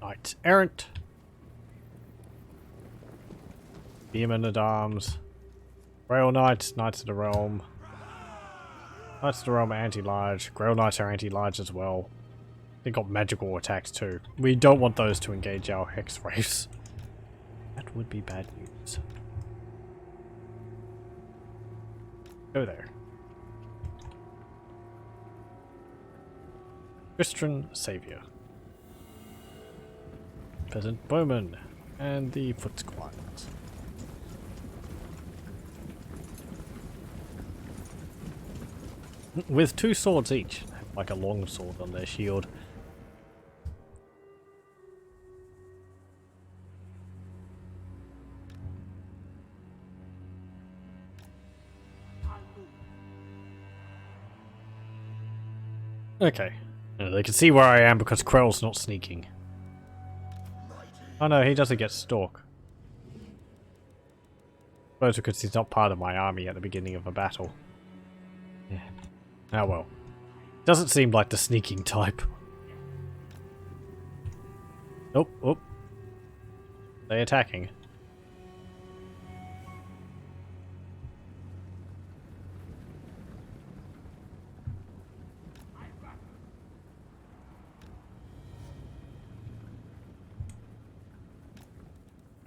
Knights Errant. Demon at Arms. Grail Knights, Knights of the Realm. Knights of the Realm are anti-large. Grail Knights are anti-large as well. They got magical attacks too. We don't want those to engage our hex wraiths. That would be bad news. Go there. Christian Savior. Peasant Bowman. And the Foot Squires. With 2 swords each. Like a long sword on their shield. Okay. They can see where I am because Krell's not sneaking. Oh no, he doesn't get stalk. Suppose because he's not part of my army at the beginning of a battle. Yeah. Oh well. Doesn't seem like the sneaking type. Nope, oh. They attacking.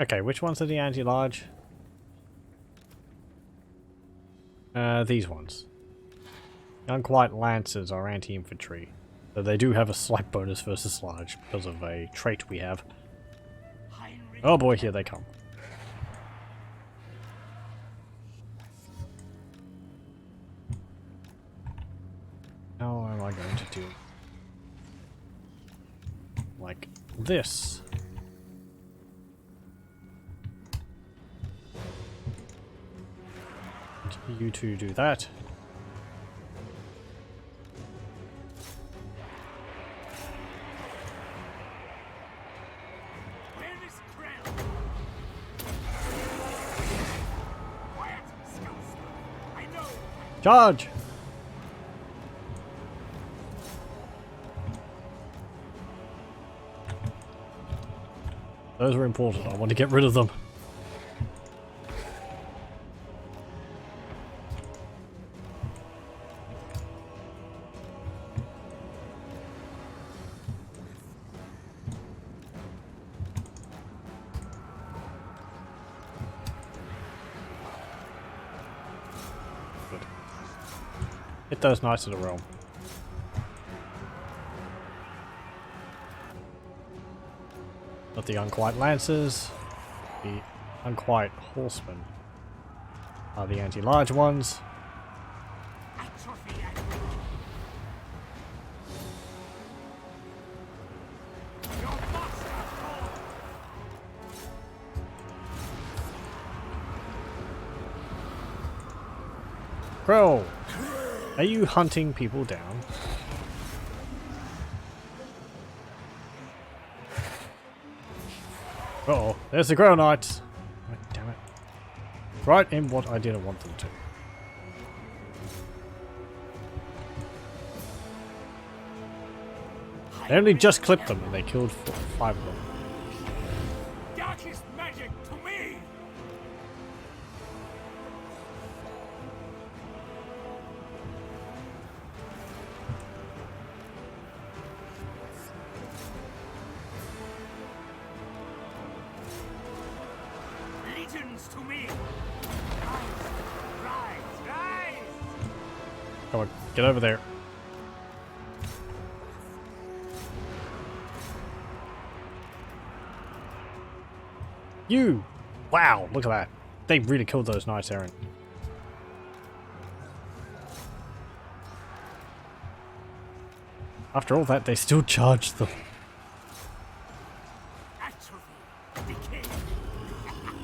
Okay, which ones are the anti-large? These ones. Unquiet Lancers are anti-infantry. So they do have a slight bonus versus large because of a trait we have. Oh boy, here they come. How am I going to do? Like this. You two do that. Charge! Those are important. I want to get rid of them. Hit those knights of the realm. Not the unquiet lancers. The unquiet horsemen are the anti-large ones. Crow! Are you hunting people down? Uh-oh, there's the Grey Knights! Oh, damn it. Right in what I didn't want them to. They only just clipped them and they killed 5 of them. Darkest magic to me! Legions to me! Rise! Come on, get over there. You! Wow, look at that. They really killed those knights errant. After all that, they still charged them.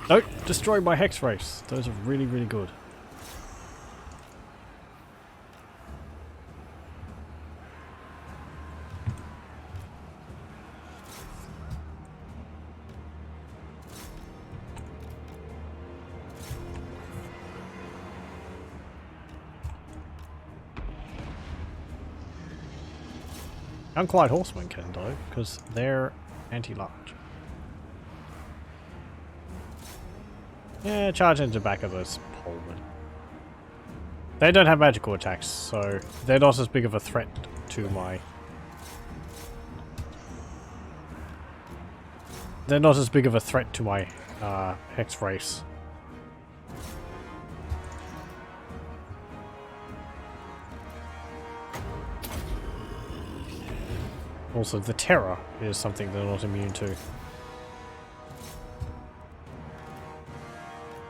Don't destroy my hex race. Those are really, really good. Unquiet horsemen can though, because they're anti-large. Yeah, charge into the back of those polemen. They don't have magical attacks, so they're not as big of a threat to my They're not as big of a threat to my Hex race. Also, the Terror is something they're not immune to.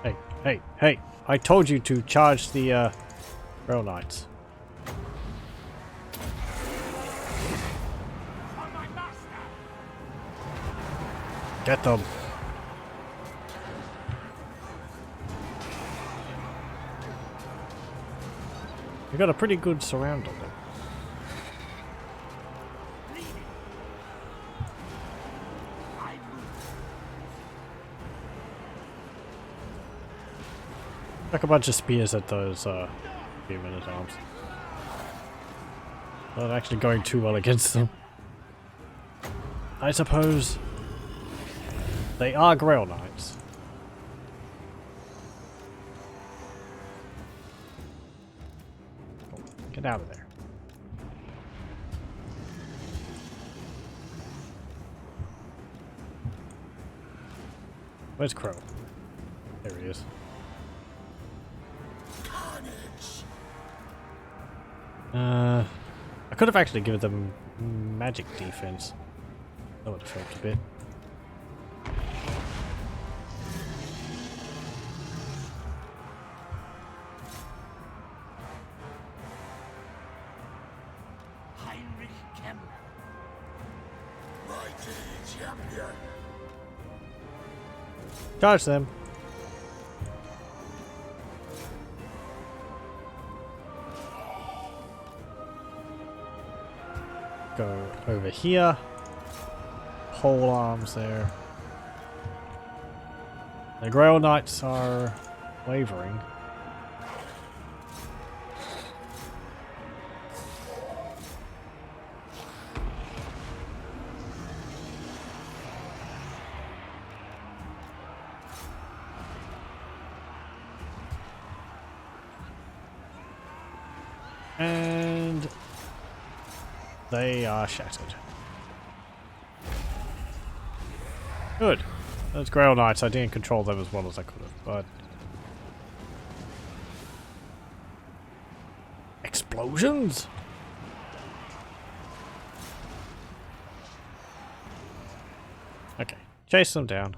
Hey, hey, hey! I told you to charge the Rail Knights. On my master! Get them! We got a pretty good surround on them. I move. Like a bunch of spears at those few men-at-arms. Not actually going too well against them. I suppose they are Grail Knights. Get out of there. Where's Crow? There he is. I could have actually given them magic defense. That would have helped a bit. Heinrich Kemp. Mighty champion. Charge them. Go over here. Pole arms there. The Grail Knights are wavering. And they are shattered. Good. Those Grail Knights, I didn't control them as well as I could have, but... Explosions? Okay, chase them down.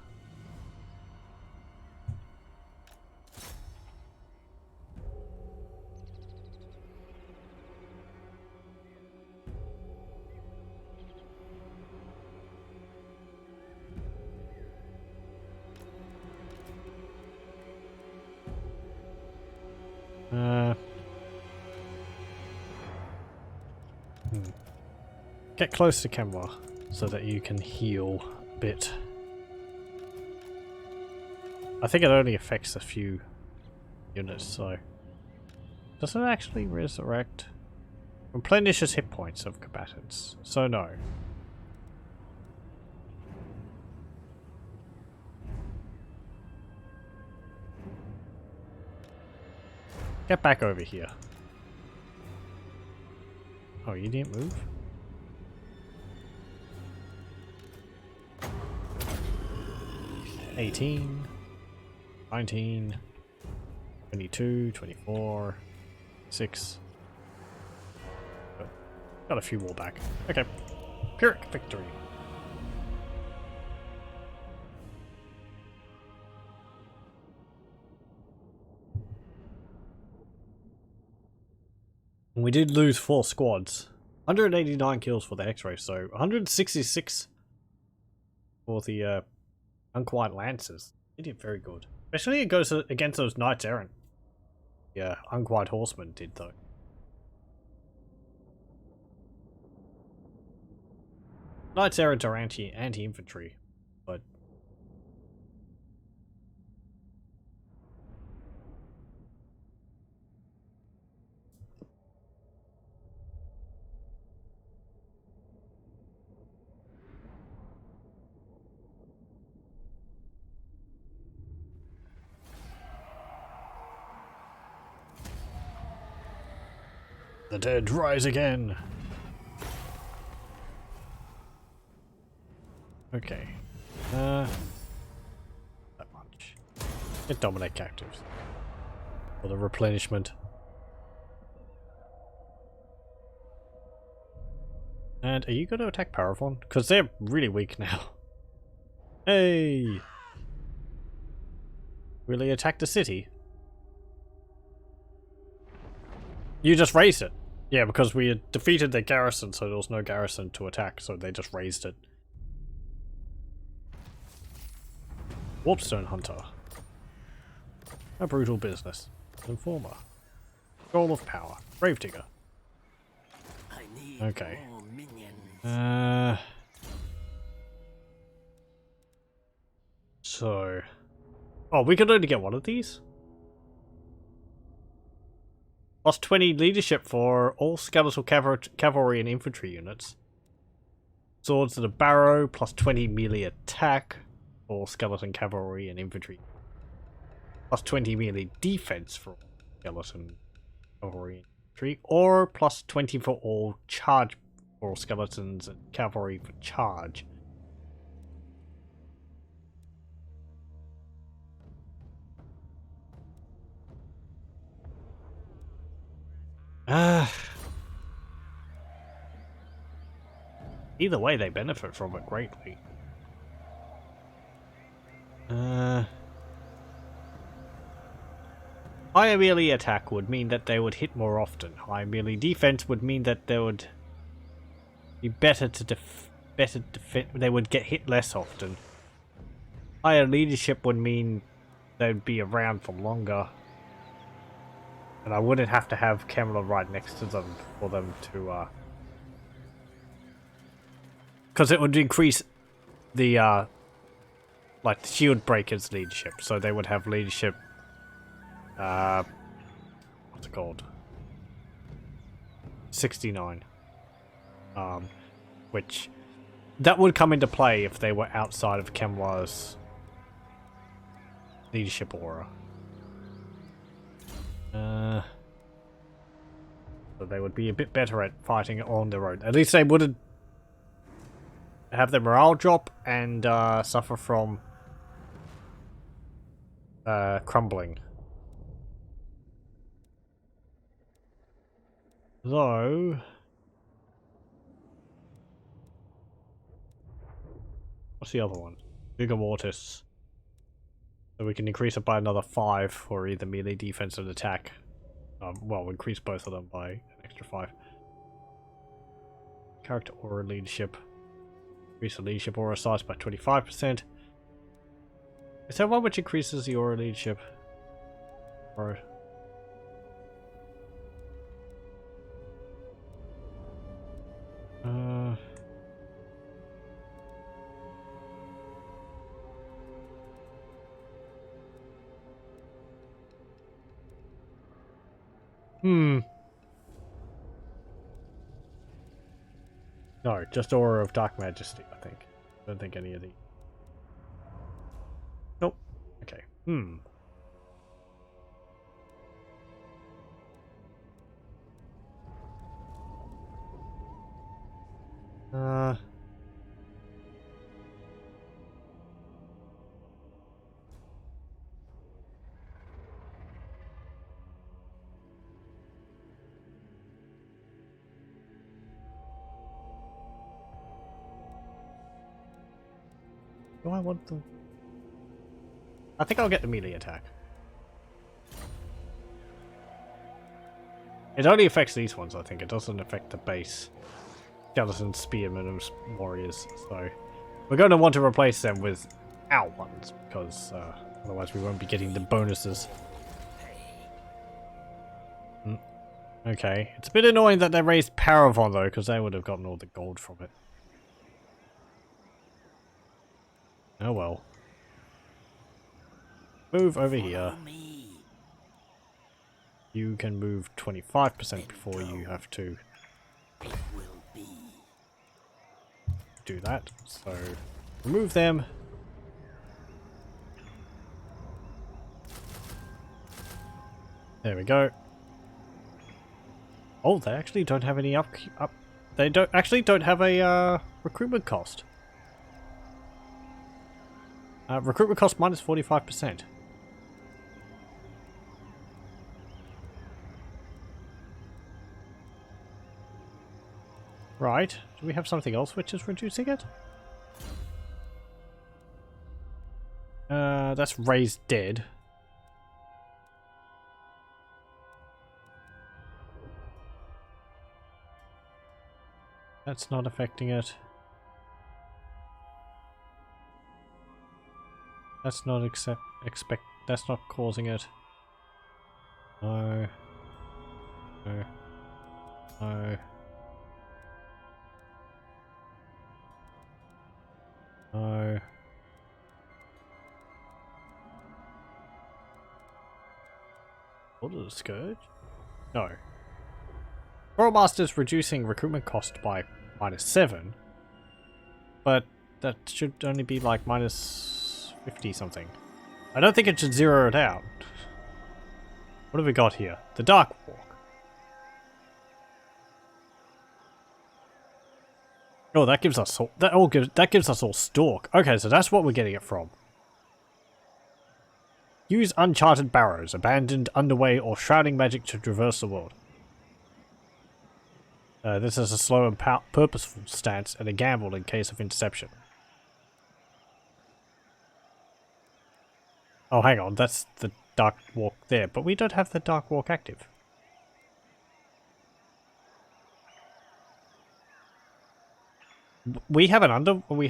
Get close to Kenwa so that you can heal a bit. I think it only affects a few units, so... Does it actually resurrect? Replenishes hit points of combatants, so no. Get back over here. Oh, you didn't move? $18, $19, $22, $24, $6. Got a few more back. Okay. Pyrrhic victory. We did lose 4 squads. 189 kills for the X-Ray, so 166 for the Unquiet Lancers. They did very good. Especially it goes against those Knights Errant. Yeah, Unquiet Horsemen did though. Knights Errant are anti-infantry, but... The dead rise again! Okay. That much. Get dominate captives. For the replenishment. And are you going to attack Paraphon? Because they're really weak now. Hey! Really attack the city? You just raised it. Yeah, because we had defeated their garrison, so there was no garrison to attack, so they just raised it. Warpstone Hunter. A brutal business. Informer. Goal of power. Gravedigger. I need Okay. more minions. So... Oh, we could only get one of these? Plus 20 leadership for all skeletal cavalry and infantry units. Swords to the Barrow, plus 20 melee attack for skeleton cavalry and infantry. Plus 20 melee defense for skeleton cavalry and infantry. Or plus 20 for all charge for skeletons and cavalry for charge. Either way, they benefit from it greatly. Higher melee attack would mean that they would hit more often. Higher melee defense would mean that they would be better to defend. They would get hit less often. Higher leadership would mean they'd be around for longer. And I wouldn't have to have Camelot right next to them for them to, because it would increase the, like, the shield breakers leadership. So they would have leadership, what's it called? 69. Which, that would come into play if they were outside of Camelot's leadership aura. So they would be a bit better at fighting on their own. At least they wouldn't have their morale drop and suffer from crumbling. Though, what's the other one? Vigor Mortis. So we can increase it by another 5 for either melee defense and attack. Well, increase both of them by an extra 5. Character aura leadership. Increase the leadership aura size by 25%. Is that one which increases the aura leadership? Or... No, just Aura of Dark Majesty, I think. I don't think any of the... Nope. Okay. Do I want them? I think I'll get the melee attack. It only affects these ones, I think. It doesn't affect the base skeleton, spearmen, and warriors. So we're going to want to replace them with our ones, because otherwise we won't be getting the bonuses. Okay, it's a bit annoying that they raised Paraphon though, because they would have gotten all the gold from it. Oh well. Move over here. You can move 25% before you have to do that. So, remove them. There we go. Oh, they actually don't have any they don't have a recruitment cost. Recruitment cost minus 45%. Right. Do we have something else which is reducing it? That's raised dead. That's not affecting it. That's not that's not causing it. No. No. No. No. Order the Scourge? No. Lichemaster's reducing recruitment cost by -7, but that should only be like minus 50 something. I don't think it should zero it out. What have we got here? The Dark Walk. Oh, that gives us all, that gives us all Stalk. Okay, so that's what we're getting it from. Use uncharted barrows, abandoned, underway, or shrouding magic to traverse the world. This is a slow and purposeful stance and a gamble in case of interception. Oh, hang on, that's the Dark Walk there, but we don't have the Dark Walk active. We have an underway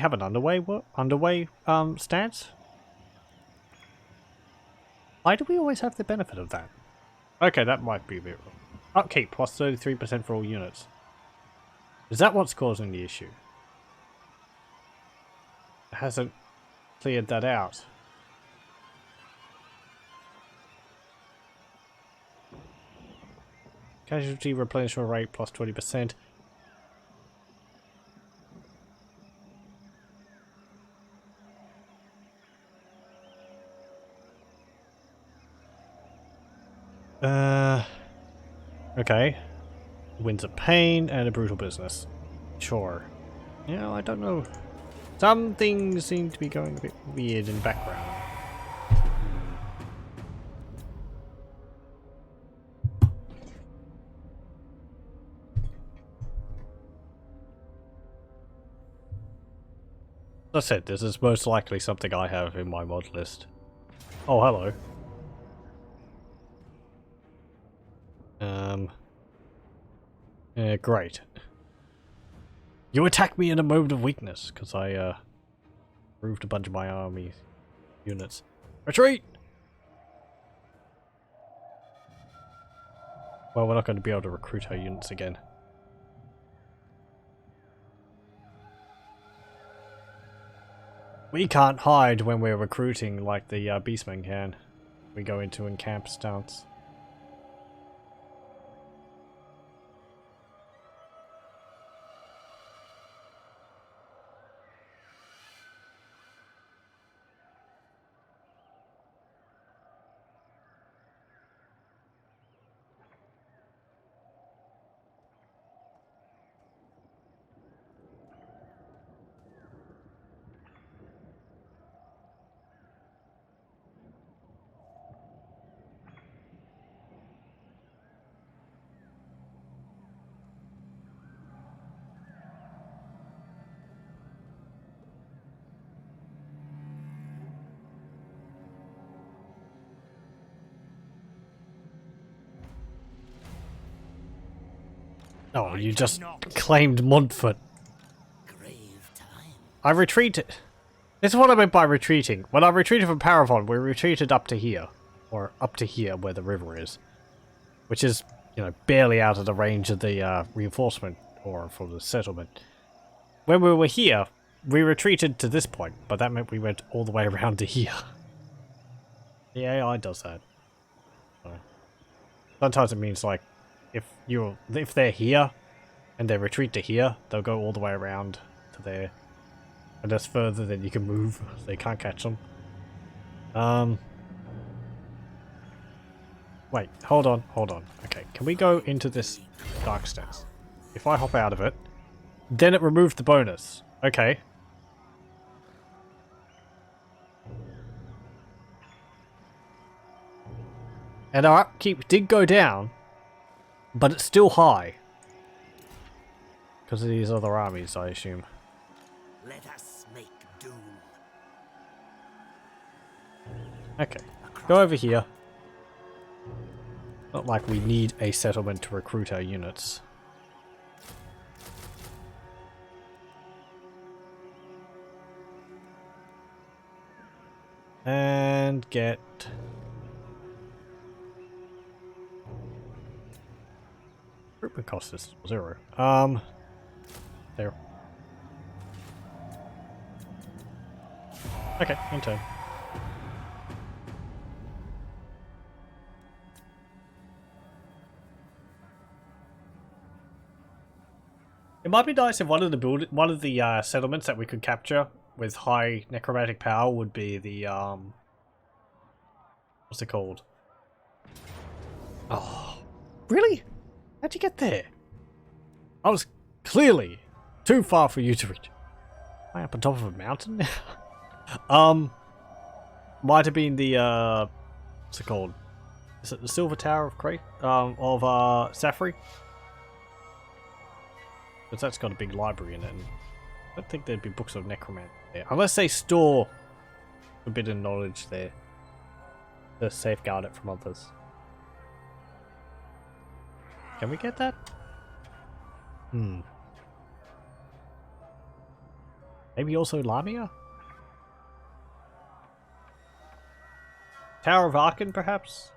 stance. Why do we always have the benefit of that? Okay, that might be a bit wrong. Upkeep plus 33% for all units. Is that what's causing the issue? It hasn't cleared that out. Casualty replenishment rate plus 20%. Okay. Winds of pain and a brutal business. Sure. You know, I don't know. Some things seem to be going a bit weird in the background. As I said, this is most likely something I have in my mod list. Oh, hello. Yeah, great. You attack me in a moment of weakness, because I, moved a bunch of my army units. Retreat! Well, we're not going to be able to recruit our units again. We can't hide when we're recruiting like the beastmen can. We go into encamp stance. Oh, you just claimed Montfort. Grave time. I retreated. This is what I meant by retreating. When I retreated from Paravon, we retreated up to here. Or up to here where the river is. Which is, you know, barely out of the range of the reinforcement or for the settlement. When we were here, we retreated to this point, but that meant we went all the way around to here. The AI does that. So, sometimes it means like if they're here and they retreat to here, they'll go all the way around to there. And that's further than you can move. They can't catch them. Wait, hold on. Okay, can we go into this dark stance? If I hop out of it, then it removed the bonus. Okay. And our upkeep did go down, but it's still high. Because of these other armies, I assume. Let us make doom. Okay, go over here. Not like we need a settlement to recruit our units. And get... recruitment cost is 0. There. Okay, in turn. It might be nice if one of the settlements that we could capture with high necromantic power would be the what's it called? Oh, really? How'd you get there? I was clearly too far for you to reach. Am I up on top of a mountain? Might have been the what's it called? Is it the Silver Tower of Safri? Because that's got a big library in it, and I don't think there'd be books of necromancy there. Unless they store forbidden knowledge there to safeguard it from others. Can we get that? Maybe also Lamia? Tower of Arkan, perhaps?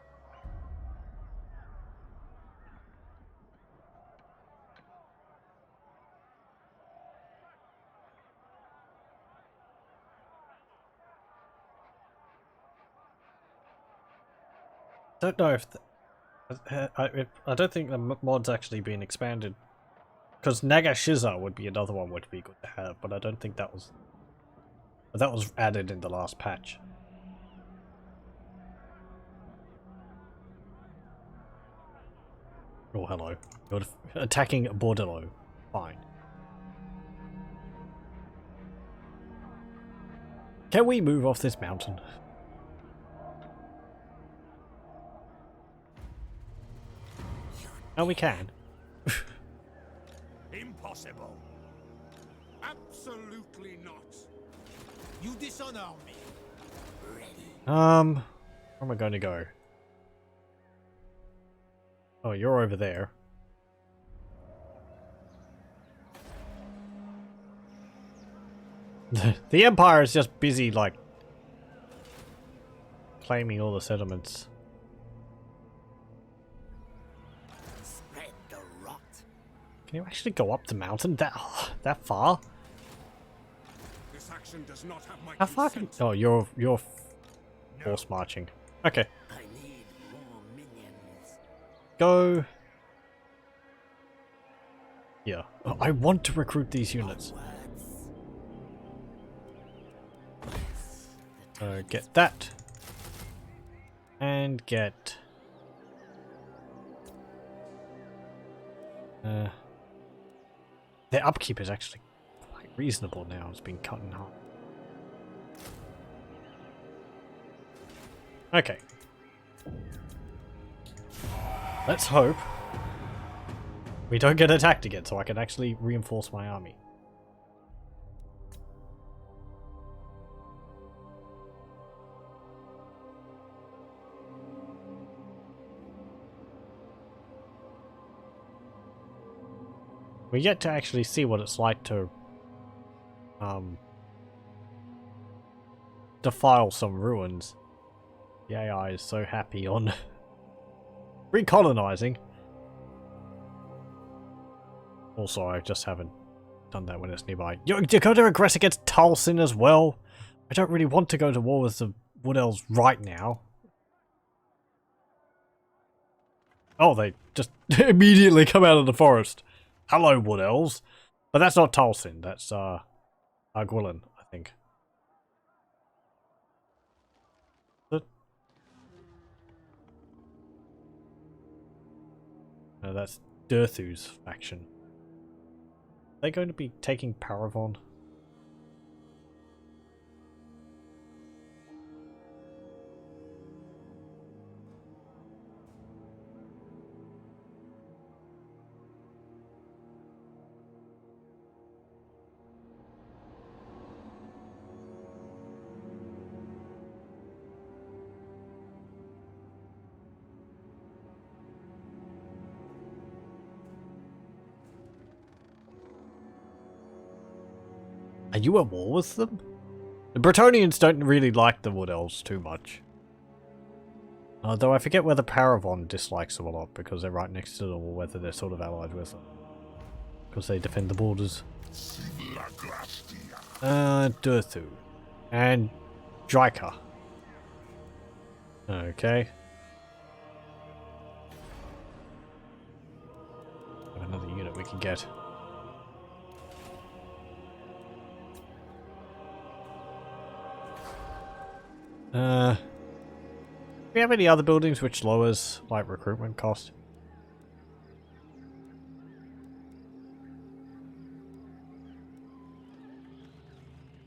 Don't know if I don't think the mod's actually been expanded, because Nagashiza would be another one would be good to have, but I don't think that was added in the last patch. Oh hello, you're attacking Bordello. Fine. Can we move off this mountain? Oh, we can. Impossible. Absolutely not. You dishonor me. Where am I going to go? Oh, you're over there. The Empire is just busy, like, claiming all the settlements. Spread the rot. Can you actually go up the mountain that far? This action does not have my How far can? Oh, you're force marching. Okay, I need more minions. go. Yeah, oh, I want to recruit these units. Words. Get that. And get... their upkeep is actually quite reasonable now. It's been cut in half. Okay. Let's hope we don't get attacked again, so I can actually reinforce my army. We yet to actually see what it's like to defile some ruins. The AI is so happy on recolonizing. Also, I just haven't done that when it's nearby. You're going to aggress against Talsin as well? I don't really want to go to war with the Wood Elves right now. Oh, they just immediately come out of the forest. Hello, Wood Elves. But that's not Talsin, that's Arguillan, I think. No, that's Durthu's faction. Are they going to be taking Paravon? Are you at war with them? The Bretonians don't really like the Wood Elves too much. Though I forget whether Paravon dislikes them a lot because they're right next to them, or whether they're sort of allied with them. Because they defend the borders. Durthu. And Draika. Okay. Another unit we can get. Do we have any other buildings which lowers, like, recruitment cost?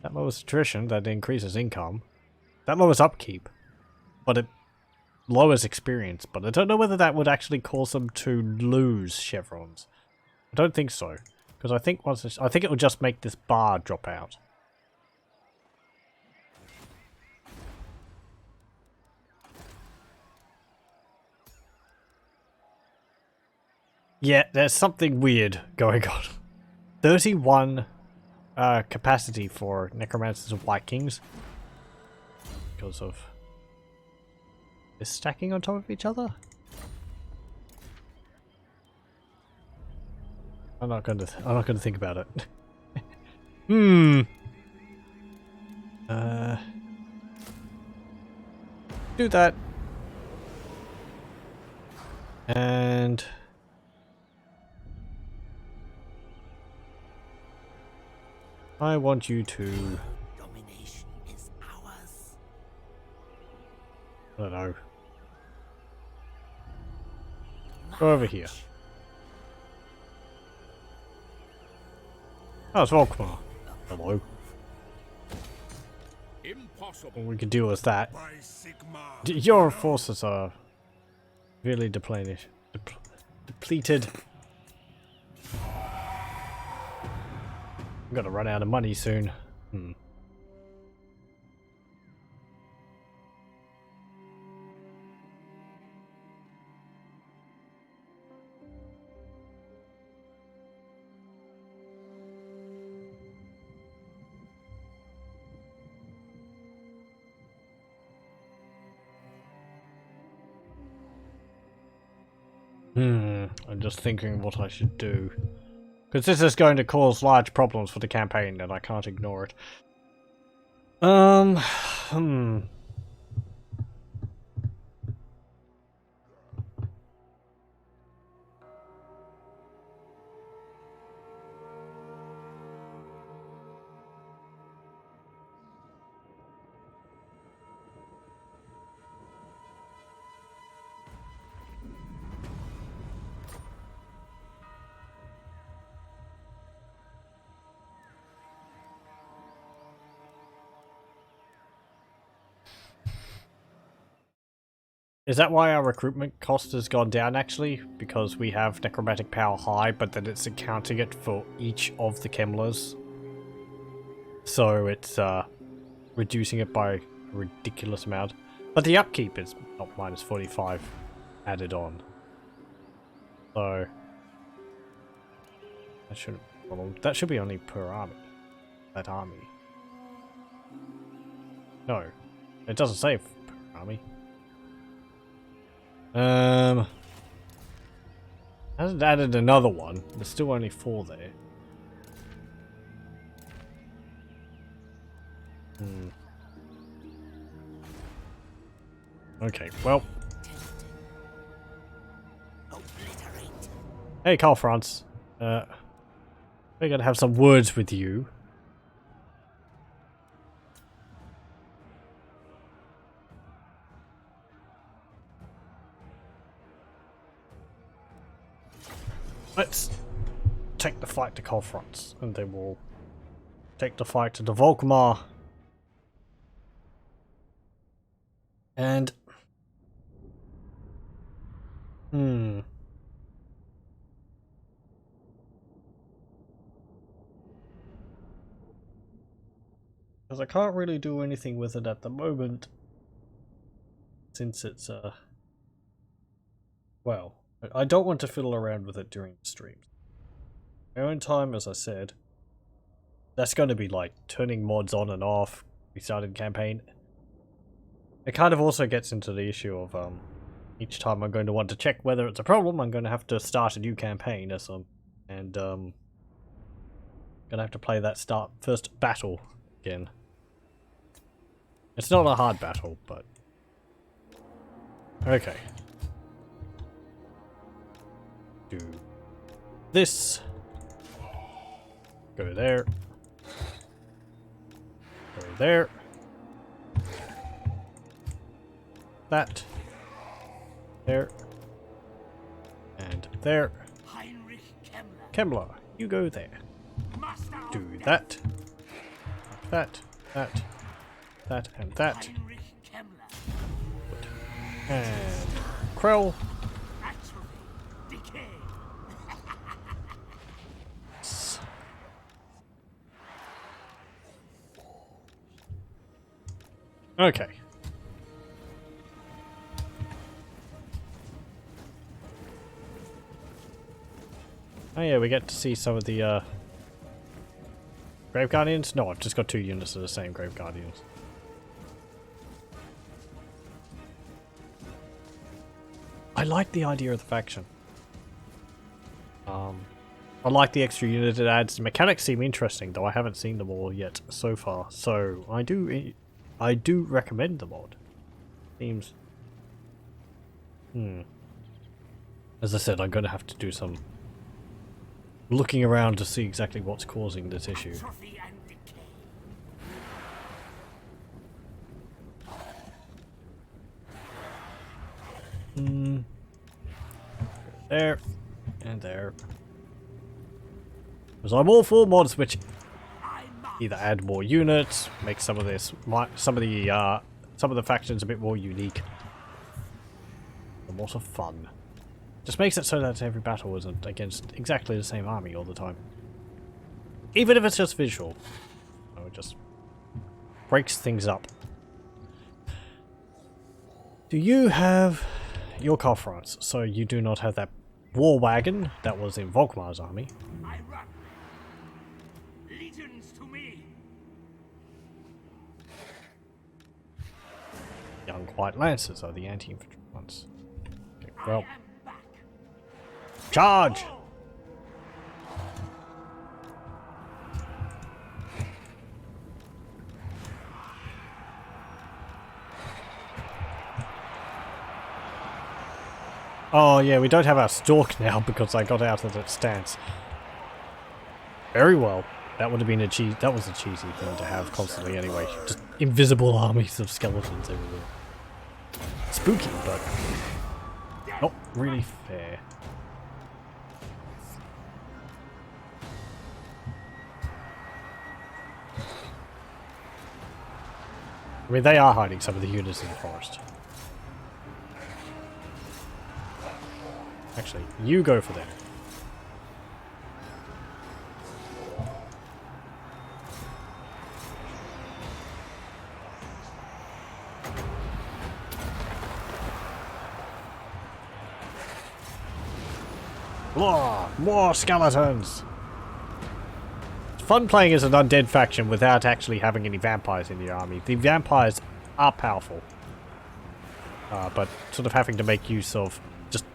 That lowers attrition, that increases income. That lowers upkeep. But it lowers experience. But I don't know whether that would actually cause them to lose chevrons. I don't think so. Because I think I think it will just make this bar drop out. Yeah, there's something weird going on. 31 capacity for Necromancers of White Kings. Because of this stacking on top of each other? I'm not gonna think about it. Do that. And I want you to... Domination is ours. I don't know. Go over here. Oh, it's Volkmar. Hello. Impossible. Well, we can deal with that. By Sigma. Your forces are really depleted. Depleted. I'm gonna run out of money soon. I'm just thinking what I should do. Because this is going to cause large problems for the campaign and I can't ignore it. Is that why our recruitment cost has gone down actually? Because we have necromantic power high, but then it's accounting it for each of the Kemlers. So it's reducing it by a ridiculous amount. But the upkeep is not minus 45 added on. So that should be only per army. That army. No. It doesn't say per army. Hasn't added another one. There's still only 4 there. Okay, well. Hey, Carl France. We're gonna have some words with you. Let's take the fight to Colfronts, and then we'll take the fight to the Volkmar. And... Because I can't really do anything with it at the moment. Since it's, well, I don't want to fiddle around with it during the streams. My own time, as I said, That's going to be like turning mods on and off, restarting the campaign. It kind of also gets into the issue of each time I'm going to want to check whether it's a problem, I'm going to have to start a new campaign or some, and gonna have to play that first battle again. It's not a hard battle, but okay. Do this. Go there. Go there. That. There. And there. Heinrich Kemmler. Kemmler, you go there. Master of Do death. that. That. That and that. Heinrich Kemmler. And Krell. Atrophy. Decay. Okay. Oh yeah, we get to see some of the Grave Guardians? No, I've just got 2 units of the same Grave Guardians. I like the idea of the faction. I like the extra unit it adds. The mechanics seem interesting, though I haven't seen them all yet so far. So I do recommend the mod. Seems. As I said, I'm going to have to do some looking around to see exactly what's causing this issue. Atrophy and decay. There and there. Because I'm all for mods which either add more units, make some of the factions a bit more unique, and more fun. Just makes it so that every battle isn't against exactly the same army all the time. Even if it's just visual. It just breaks things up. Do you have your car France? So you do not have that war wagon that was in Volkmar's army. I run. Legions to me. Young White Lancers are the anti-infantry ones. Okay, well, I am back. charge! Oh yeah, we don't have our stalk now because I got out of that stance. Very well. That would have been that was a cheesy thing to have constantly anyway. Just invisible armies of skeletons everywhere. Spooky, but not really fair. I mean, they are hiding some of the units in the forest. Actually, you go for them. More skeletons! It's fun playing as an undead faction without actually having any vampires in your army. The vampires are powerful. But sort of having to make use of just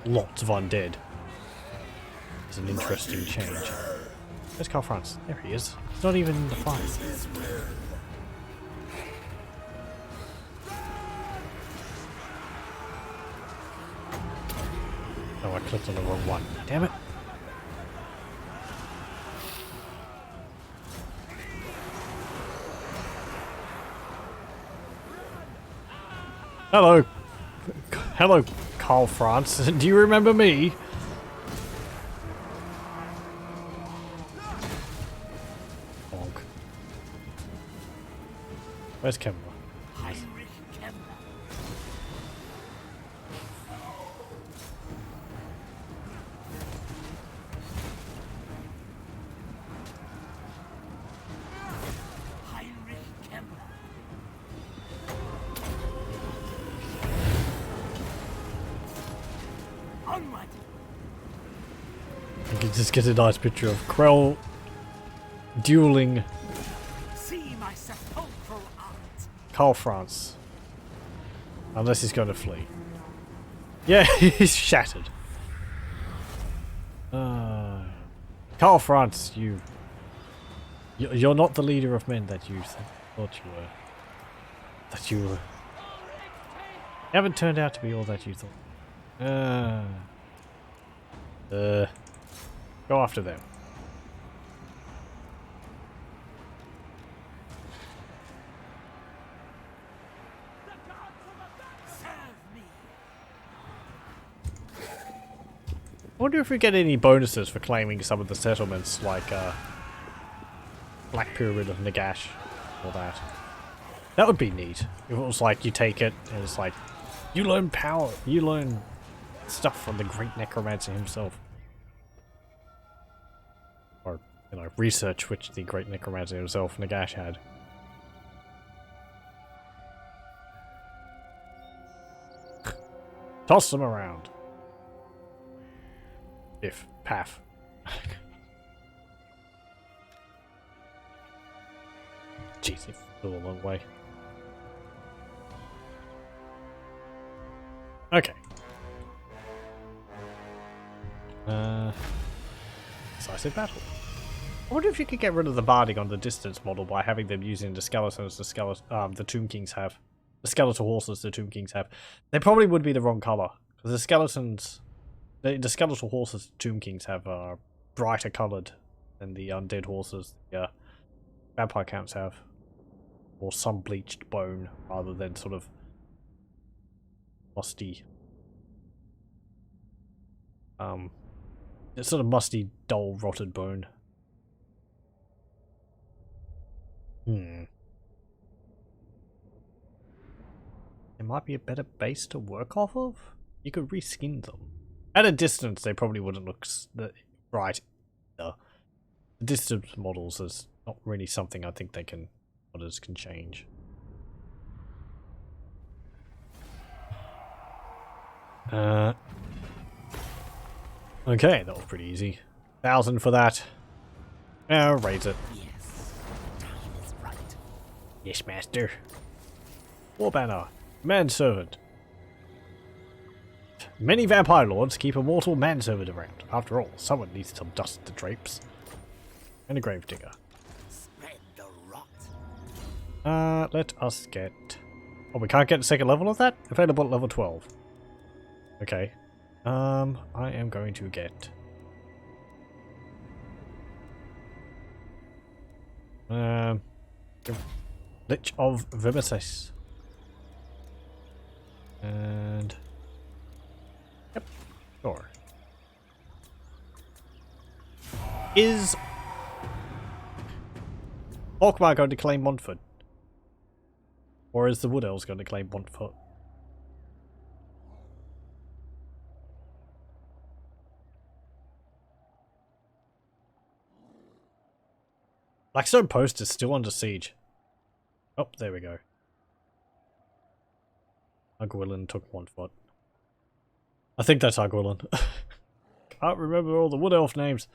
lots of undead is an interesting change. Where's Carl France? There he is. He's not even in the fight. Oh, I clicked on the wrong one. Damn it. Hello. Hello, Carl France. Do you remember me? Bonk. Where's Kemmler? Heinrich Kemmler. Heinrich Kemmler. Onward. You can just get a nice picture of Krell dueling See my sepulchral art. Karl Franz. Unless he's going to flee. Yeah, he's shattered. Karl Franz, you're not the leader of men that you thought you were. That you were. You haven't turned out to be all that you thought. Go after them. I wonder if we get any bonuses for claiming some of the settlements, like Black Pyramid of Nagash, or that. That would be neat. If it was like you take it and it's like, you learn power, you learn stuff from the great necromancer himself. Or, you know, research which the great necromancer himself, Nagash, had. Toss them around. If Path. Jeez, it flew a long way. Okay. Decisive battle. I wonder if you could get rid of the barding on the distance model by having them using the skeletons the Tomb Kings have. The skeletal horses the Tomb Kings have. They probably would be the wrong color. Because the skeletons... The skeletal horses the Tomb Kings have are brighter coloured than the undead horses the vampire counts have. Or some bleached bone rather than sort of musty. It's sort of musty, dull, rotted bone. There might be a better base to work off of? You could reskin them. At a distance, they probably wouldn't look right. The distance models is not really something I think modders can change. Okay, that was pretty easy. 1,000 for that. I'll raise it. Yes, time is right. Lichemaster. War banner. Manservant. Many vampire lords keep a mortal manservant around. After all, someone needs to dust the drapes. And a gravedigger. Spread the rot. Let us get... Oh, we can't get the second level of that? Available at level 12. Okay. I am going to get... Lich of Vimesis. And... Yep, sure. Is Orkmar going to claim Montfort? Or is the Wood Elves going to claim Montfort? Blackstone Post is still under siege. Oh, there we go. Agwillan took Montfort. I think that's Agwillan. Can't remember all the Wood Elf names.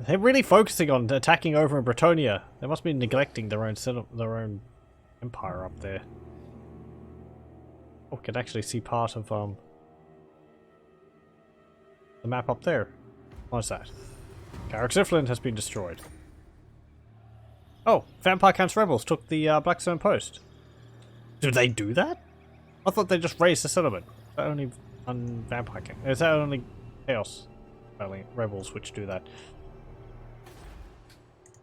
They're really focusing on attacking over in Bretonia. They must be neglecting their own empire up there. Oh, we can actually see part of the map up there. What's that? Carrick-Ziflin has been destroyed. Oh, Vampire Count's rebels took the Blackstone Post. Did they do that? I thought they just raised the settlement. Is that only on Vampire Count? Is that only Chaos rebels which do that?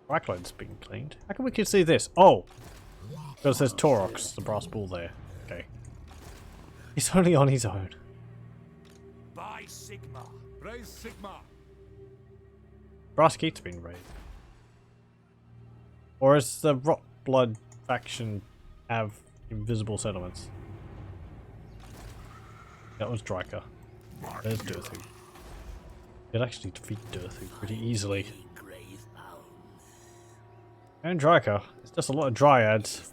Blackline's being cleaned. How come we can see this? Oh! Because there's Taurox, the brass bull there. Okay. He's only on his own. By Sigma. Raise Sigma. Brass Keat's been raised. Or is the Rot Blood faction have invisible settlements? That was Dryker. There's Durthu. You'd actually defeat Durthu pretty easily. And Dryker. It's just a lot of dryads.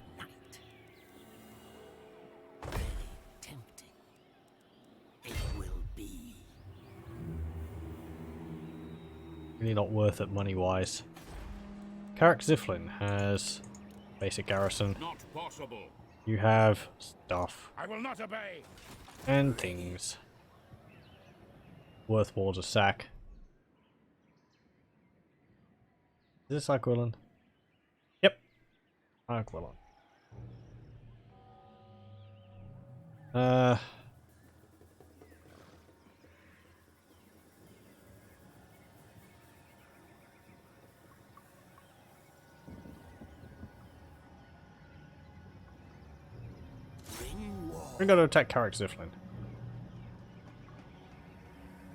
Very tempting. It will be. Really not worth it money-wise. Carrick Ziflin has basic garrison. Not possible. You have stuff I will not obey. and things. Worth more to sack. Is this Aquilon? Yep. Aquilon. Bring war. We're gonna attack Carrick Ziflin.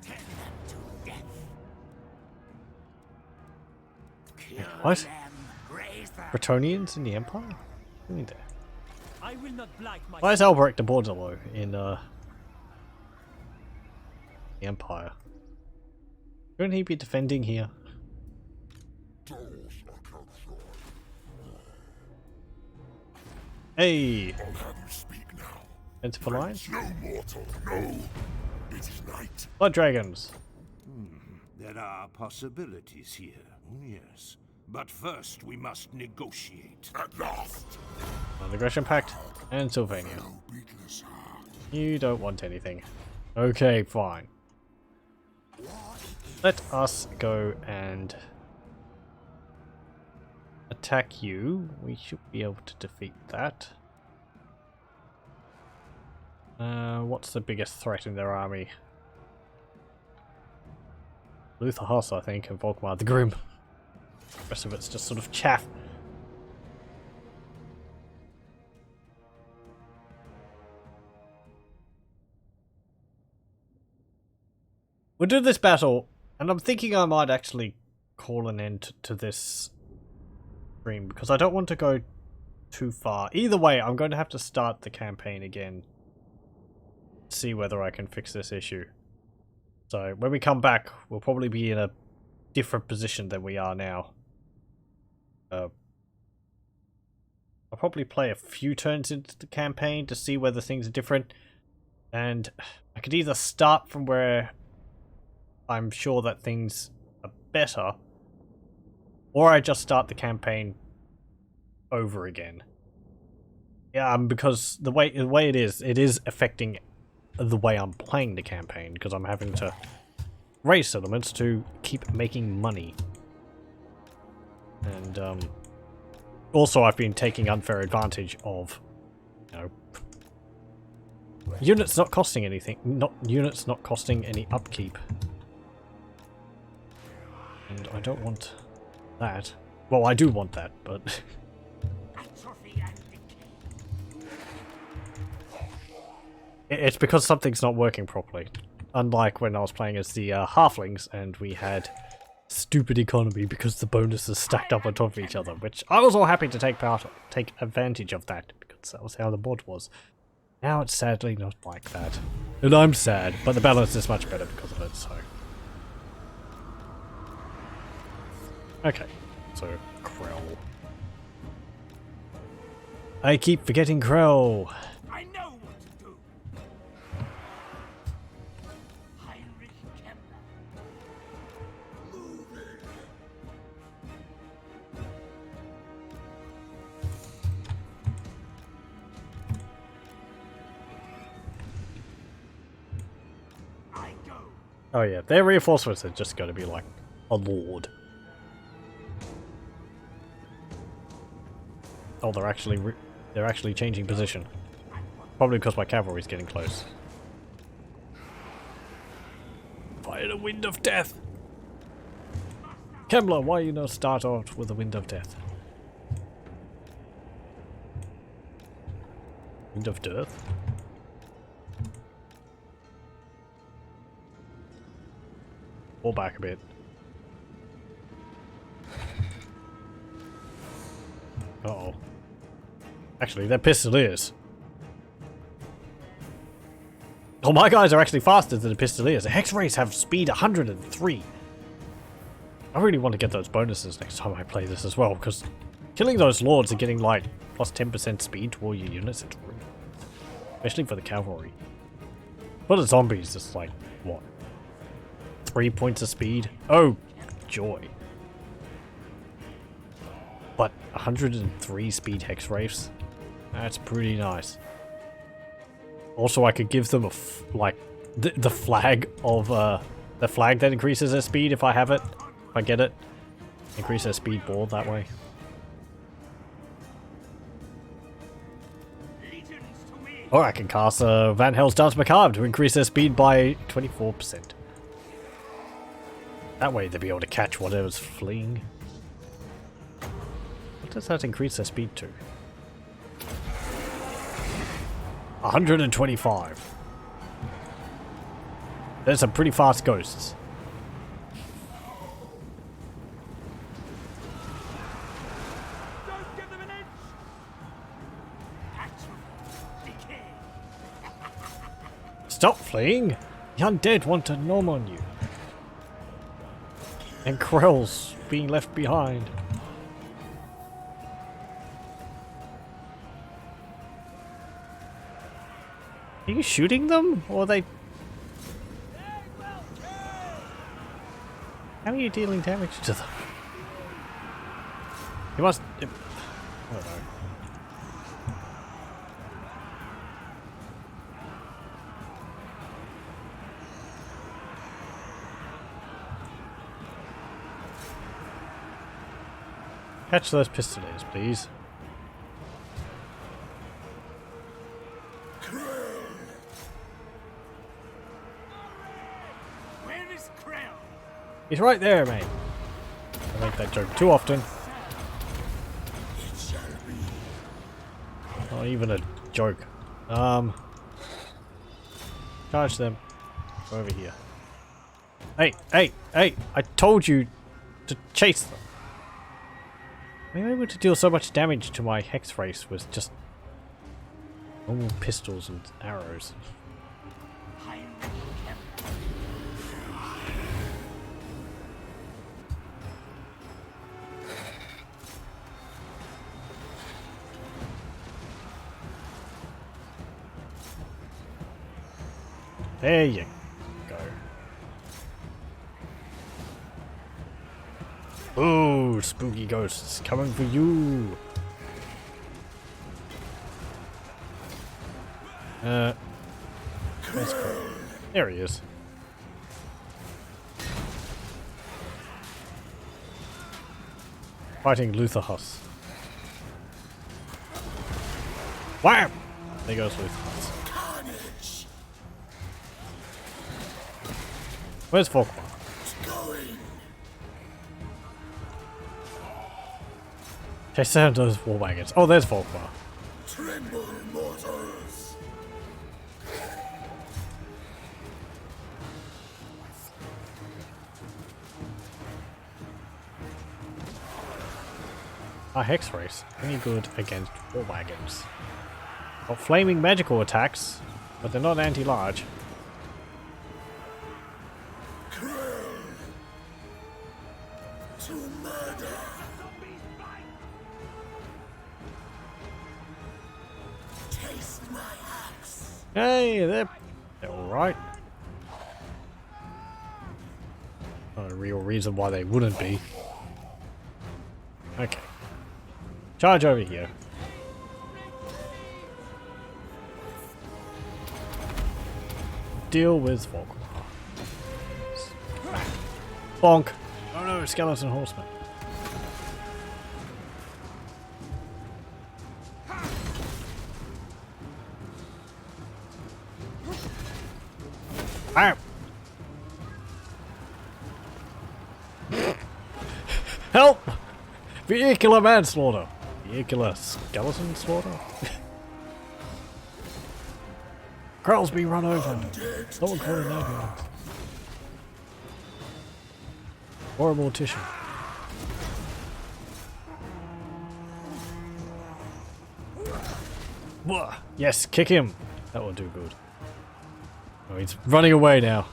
Tear them to death. Kill What? them. Raise them. Bretonians in the Empire? What do you mean there? I will not blight my Why is Albrecht de Bordelot in the Empire? Shouldn't he be defending here? Hey! I'll have you speak now. Enter Alliance? No mortal, no. It is night. Blood Dragons! There are possibilities here, yes. But first we must negotiate. At last. Non-aggression pact and Sylvania. No beatless heart. You don't want anything. Okay, fine. Let us go and attack you. We should be able to defeat that. What's the biggest threat in their army? Luther Huss, I think, and Volkmar the Grim. The rest of it's just sort of chaff. We'll do this battle, and I'm thinking I might actually call an end to this stream, because I don't want to go too far. Either way, I'm going to have to start the campaign again. See whether I can fix this issue. So, when we come back, we'll probably be in a different position than we are now. I'll probably play a few turns into the campaign to see whether things are different. And I could either start from where I'm sure that things are better, or I just start the campaign over again. Yeah, because the way it is affecting the way I'm playing the campaign, because I'm having to raise settlements to keep making money. And also I've been taking unfair advantage of, you know, units not costing anything, units not costing any upkeep. And I don't want that. Well, I do want that, but atrophy and decay. it's because something's not working properly. Unlike when I was playing as the halflings and we had stupid economy because the bonuses stacked up on top of each other, which I was all happy to take advantage of that, because that was how the mod was. Now it's sadly not like that. And I'm sad, but the balance is much better because of it, so. Okay, so Krell. I keep forgetting Krell. I know what to do. Heinrich Kemper. I go. Oh yeah, their reinforcements are just going to be like a lord. Oh, they're actually changing position. Probably because my cavalry's getting close. Fire the wind of death. Kemmler, why you not start out with the wind of death? Wind of death? Pull back a bit. Uh-oh. Actually, they're pistoliers. Oh, my guys are actually faster than the pistoliers. The Hex Rays have speed 103. I really want to get those bonuses next time I play this as well, because Killing those lords and getting like plus 10% speed to all your units, it's really good. Especially for the cavalry. For the zombies, it's like, what? 3 points of speed? Oh, joy. But 103 speed hex wraiths? That's pretty nice. Also, I could give them a the flag of the flag that increases their speed if I have it. If I get it, increase their speed more that way. Or I can cast Van Hell's Dance Macabre to increase their speed by 24%. That way they'll be able to catch whatever's fleeing. What does that increase their speed to? 125. There's some pretty fast ghosts. Don't give them an inch! Decay! Stop fleeing! The undead want to nom on you. And Krell's being left behind. Are you shooting them? Or are they... How are you dealing damage to them? You must... I don't know. Catch those pistoliers, please. Where is Krell? He's right there, mate. I make that joke too often. It shall be. Not even a joke. Charge them. Go over here. Hey, hey, hey! I told you to chase them. I'm able to deal so much damage to my hex race with just normal pistols and arrows. There you go. Ooh, spooky ghosts coming for you. Where's Crow? There he is. Fighting Lutherhus. Wham! There goes Lutherhus. Carnage. Where's Volkmar? Going. Chase down those war wagons. Oh, there's Volkmar. Tremble, mortals. Our hex race, any good against war wagons. Got flaming magical attacks, but they're not anti-large. To murder. Taste my axe. Hey, they're alright. Not a real reason why they wouldn't be. Okay. Charge over here. Deal with Volkmar. Smack. Bonk. Oh no, skeleton horseman. Ow. Help! Vehicular manslaughter. Vehicular skeleton slaughter? Krell's being run over. Someone call an ambulance. Or a mortician. Whoa. Yes, kick him. That will do good. Oh, he's running away now.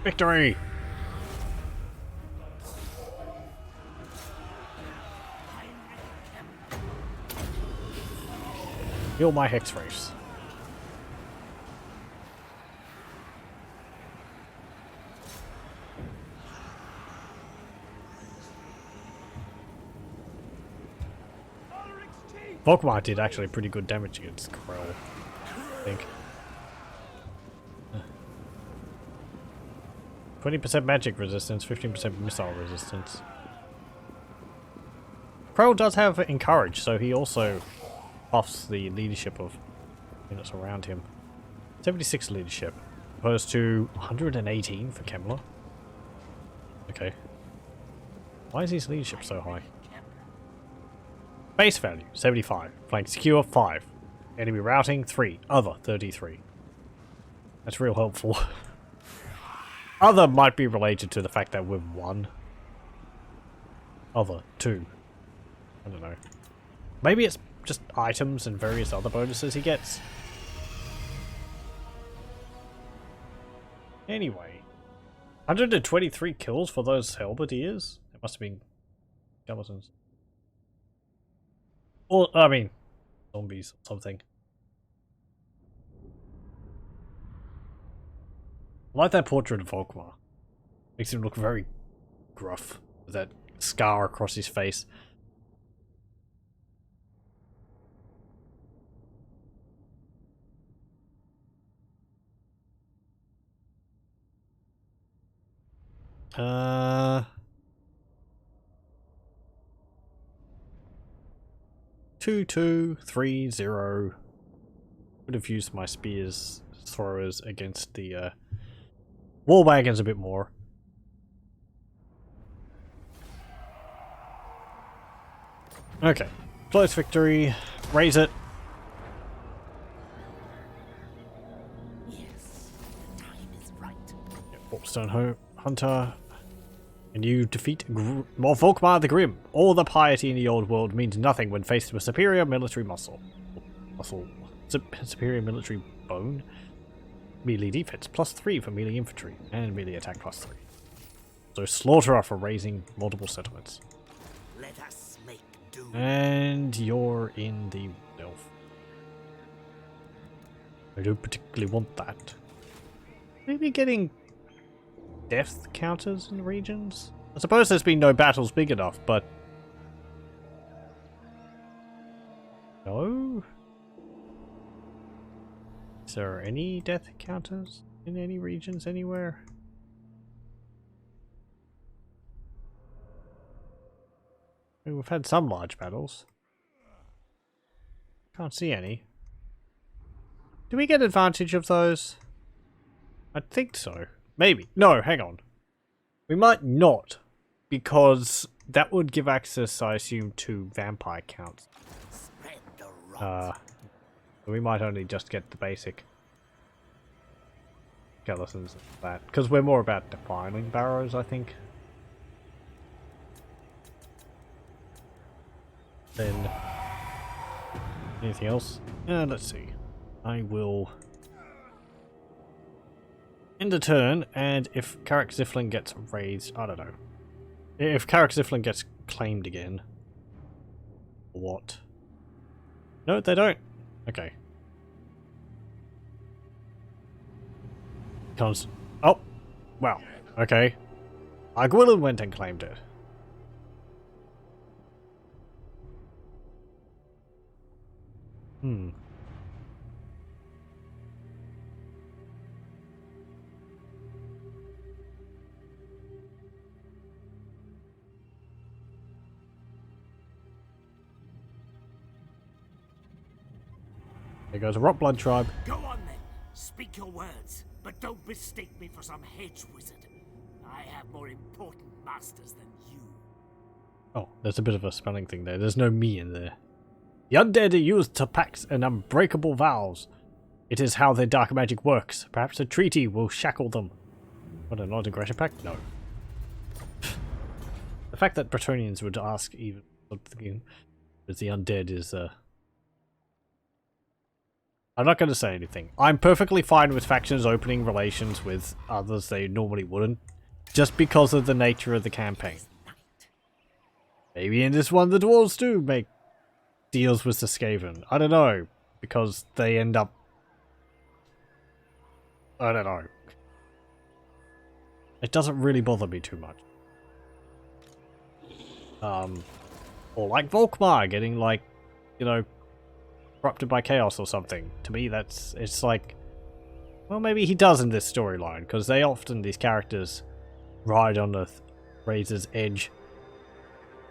Victory! Heal my Hex Race. Volkmar did actually pretty good damage against Krell, I think. 20% magic resistance, 15% missile resistance. Krell does have Encourage, so he also buffs the leadership of units around him. 76 leadership, opposed to 118 for Kemmler. Okay. Why is his leadership so high? Base value, 75. Flank secure, 5. Enemy routing, 3. Other, 33. That's real helpful. Other might be related to the fact that we've won. Other, 2. I don't know. Maybe it's just items and various other bonuses he gets. Anyway. 123 kills for those halberdiers? It must have been skeletons. Or, I mean, zombies or something. I like that portrait of Volkmar. Makes him look very gruff with that scar across his face. Uh... 2-2-3-0. Would have used my spears throwers against the wall wagons a bit more. Okay, close victory. Raise it. Yes, the time is right. Warpstone Hunter. And you defeat Volkmar the Grim. All the piety in the old world means nothing when faced with superior military superior military bone. Melee defense +3 for melee infantry and melee attack +3. So Slaughterer for raising multiple settlements. Let us make do. And you're in the elf. I don't particularly want that. Maybe getting death counters in regions? I suppose there's been no battles big enough, but... No? Is there any death counters in any regions anywhere? I mean, we've had some large battles. Can't see any. Do we get advantage of those? I think so. Maybe. No, hang on. We might not, because that would give access, I assume, to vampire counts. Spread the rot. We might only just get the basic skeletons and that, because we're more about defiling barrows, I think. Then anything else? Let's see. I will end the turn, and if Karak Ziflin gets raised, I don't know. If Karak Ziflin gets claimed again, what? No, they don't. Okay. Comes. Oh, well. Okay. Gwilyn went and claimed it. There goes a Rotblood tribe. Go on then. Speak your words, but don't mistake me for some hedge wizard. I have more important masters than you. Oh, there's a bit of a spelling thing there. There's no me in there. The undead are used to pact and unbreakable vows. It is how their dark magic works. Perhaps a treaty will shackle them. What, a non-aggression pact? No. The fact that Bretonnians would ask even with the undead is I'm not going to say anything. I'm perfectly fine with factions opening relations with others they normally wouldn't, just because of the nature of the campaign. Maybe in this one the dwarves do make deals with the Skaven. I don't know. because they end up, I don't know. It doesn't really bother me too much. Or like Volkmar getting like, you know, corrupted by chaos or something. To me, it's like, well, maybe he does in this storyline, because they often, these characters, ride on the razor's edge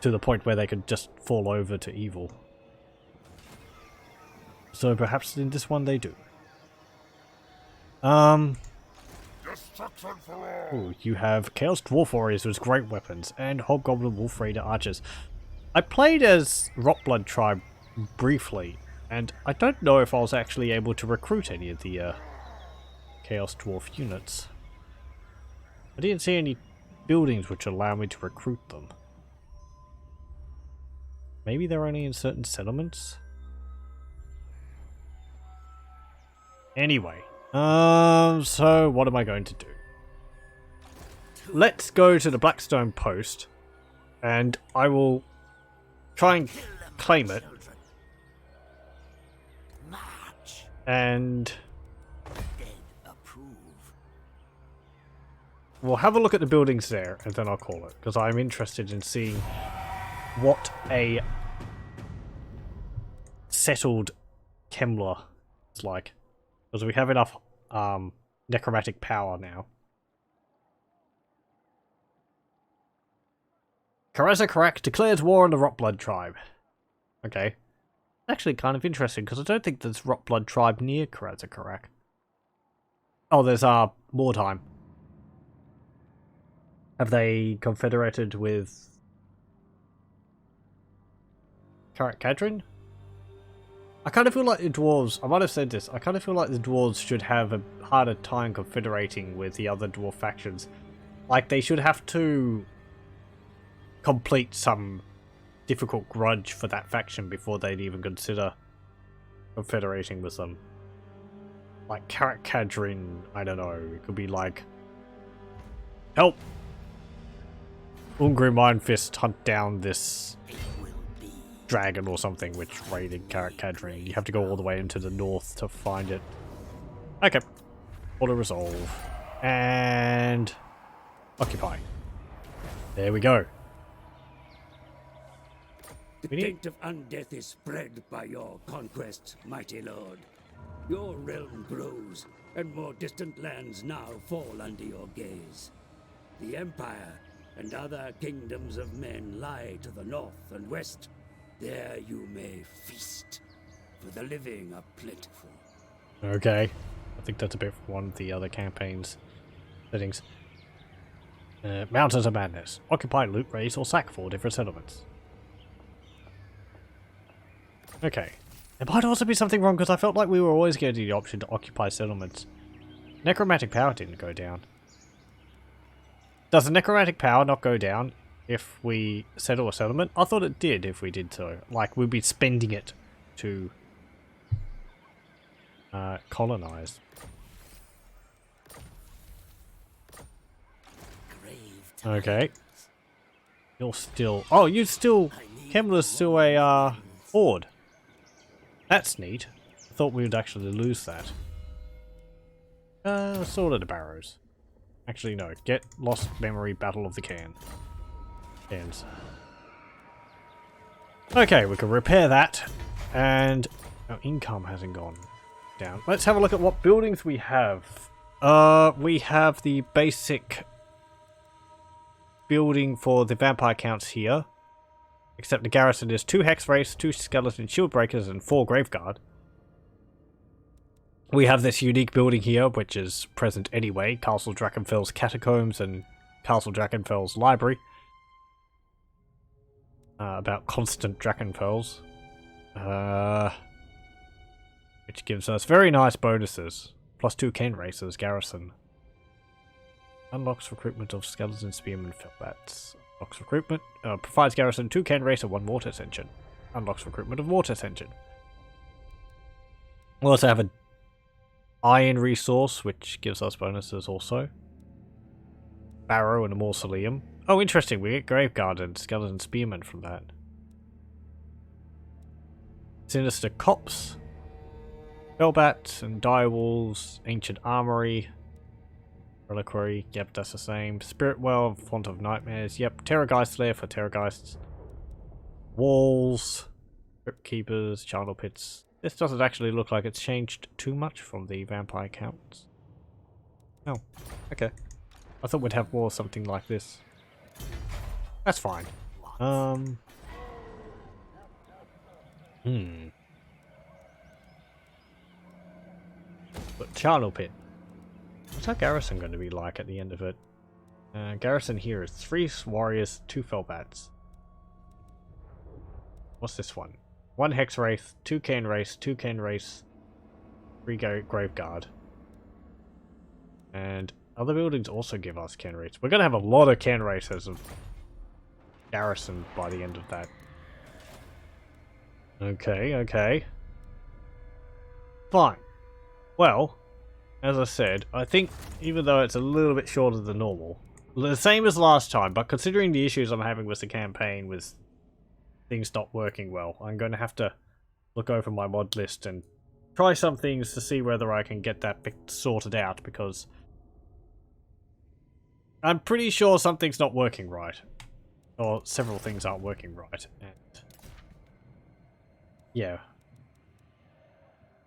to the point where they could just fall over to evil. So perhaps in this one they do. Ooh, you have Chaos Dwarf Warriors with great weapons, and Hobgoblin Wolf Raider Archers. I played as Rotblood Tribe briefly, and I don't know if I was actually able to recruit any of the Chaos Dwarf units. I didn't see any buildings which allow me to recruit them. Maybe they're only in certain settlements? Anyway, so what am I going to do? Let's go to the Blackstone Post, and I will try and claim it. And we'll have a look at the buildings there, and then I'll call it, because I'm interested in seeing what a settled Kemmler is like. Because we have enough necromantic power now. Karazakarak declares war on the Rotblood Tribe. Okay. Actually kind of interesting, because I don't think there's Rotblood Tribe near Karazakarak. Oh, there's Mordheim. Have they confederated with Karak Kadrin? I kind of feel like the dwarves, I might have said this, I kind of feel like the dwarves should have a harder time confederating with the other dwarf factions. Like, they should have to complete some difficult grudge for that faction before they'd even consider confederating with them. Like, Karak Kadrin, I don't know, it could be like, help! Ungrim Iron Fist hunt down this dragon or something which raided Karak Kadrin. You have to go all the way into the north to find it. Okay. Auto resolve. And occupy. There we go. The taint of undeath is spread by your conquest, mighty lord. Your realm grows, and more distant lands now fall under your gaze. The Empire and other kingdoms of men lie to the north and west. There you may feast, for the living are plentiful. Okay. I think that's a bit from one of the other campaigns settings. Mountains of Madness. Occupy, loot, raise, or sack 4 different settlements. Okay. There might also be something wrong, because I felt like we were always getting the option to occupy settlements. Necromantic power didn't go down. Does the necromantic power not go down if we settle a settlement? I thought it did if we did so. Like, we'd be spending it to colonize. Okay. You're still... Oh, you still... Kemmler's still a horde. That's neat. I thought we would actually lose that. Sword of the Barrows. Actually, no. Get Lost Memory Battle of the Cairns. Okay, we can repair that. And our income hasn't gone down. Let's have a look at what buildings we have. We have the basic building for the vampire counts here. Except the garrison is 2 Hex Wraiths, 2 Skeleton Shield Breakers, and 4 Graveguard. We have this unique building here, which is present anyway. Castle Drakenfell's Catacombs and Castle Drakenfell's Library. About constant Drakenfells. Which gives us very nice bonuses. Plus 2 Ken Racers, Garrison. Unlocks recruitment of Skeleton Spearmen Felbats. Unlocks recruitment. Provides Garrison 2 Ken Racer, 1 Vortex Engine. Unlocks recruitment of Vortex Engine. We'll also have a Iron Resource, which gives us bonuses also. Barrow and a Mausoleum. Oh, interesting. We get Graveguard and Skeleton Spearmen from that. Sinister Copse. Bellbats and direwolves, ancient armory, reliquary, yep, that's the same. Spirit well, font of nightmares, yep. Terrorgeist lair for terrorgeists. Walls, crypt keepers, charnel pits. This doesn't actually look like it's changed too much from the vampire counts. Oh, okay. I thought we'd have more something like this. That's fine. But charnel pit. What's our garrison going to be like at the end of it? Garrison here is 3 warriors, 2 felbats. What's this one? 1 hex wraith, 2 cairn wraiths, 2 cairn wraiths, 3 grave guard. And other buildings also give us cairn wraiths. We're going to have a lot of cairn wraiths as a garrison by the end of that. Okay, okay. Fine. Well, as I said, I think even though it's a little bit shorter than normal, the same as last time, but considering the issues I'm having with the campaign with things not working well, I'm going to have to look over my mod list and try some things to see whether I can get that bit sorted out, because I'm pretty sure something's not working right. Or several things aren't working right. And yeah.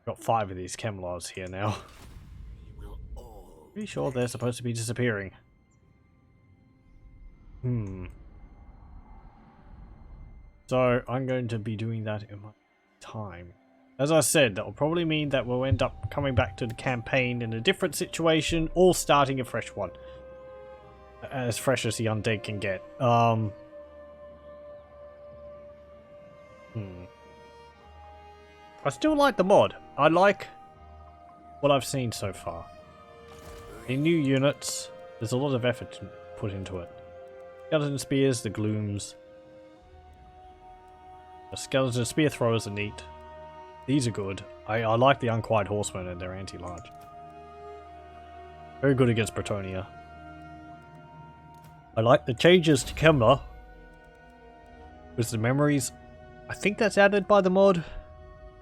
Got 5 of these Kemlars here now. Pretty sure they're supposed to be disappearing. So I'm going to be doing that in my time. As I said, that will probably mean that we'll end up coming back to the campaign in a different situation, or starting a fresh one. As fresh as the undead can get. I still like the mod. I like what I've seen so far. In new units, there's a lot of effort put into it. Skeleton spears, the glooms. The skeleton spear throwers are neat. These are good. I like the unquiet horsemen and their anti-large. Very good against Bretonia. I like the changes to Kemla. With the memories. I think that's added by the mod.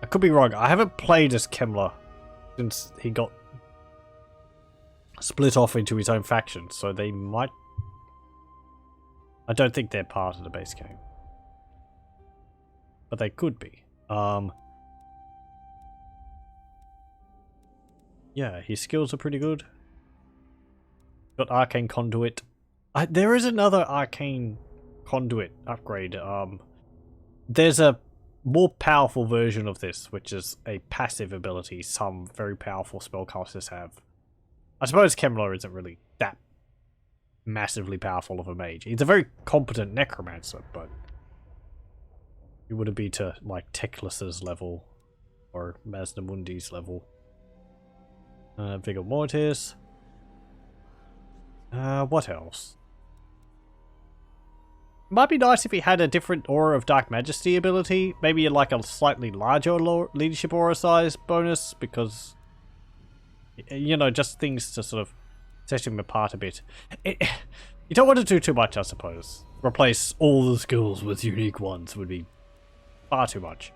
I could be wrong. I haven't played as Kemla since he got split off into his own faction, so they might... I don't think they're part of the base game. But they could be. Yeah, his skills are pretty good. Got Arcane Conduit. There is another Arcane Conduit upgrade. There's a more powerful version of this, which is a passive ability some very powerful spellcasters have. I suppose Kemlar isn't really that massively powerful of a mage. He's a very competent necromancer, but he wouldn't be to like Teclis's level or Mazdamundi's level. Vigor Mortis. What else? Might be nice if he had a different Aura of Dark Majesty ability. Maybe like a slightly larger leadership aura size bonus, because, you know, just things to sort of set him apart a bit. You don't want to do too much, I suppose. Replace all the skills with unique ones would be far too much.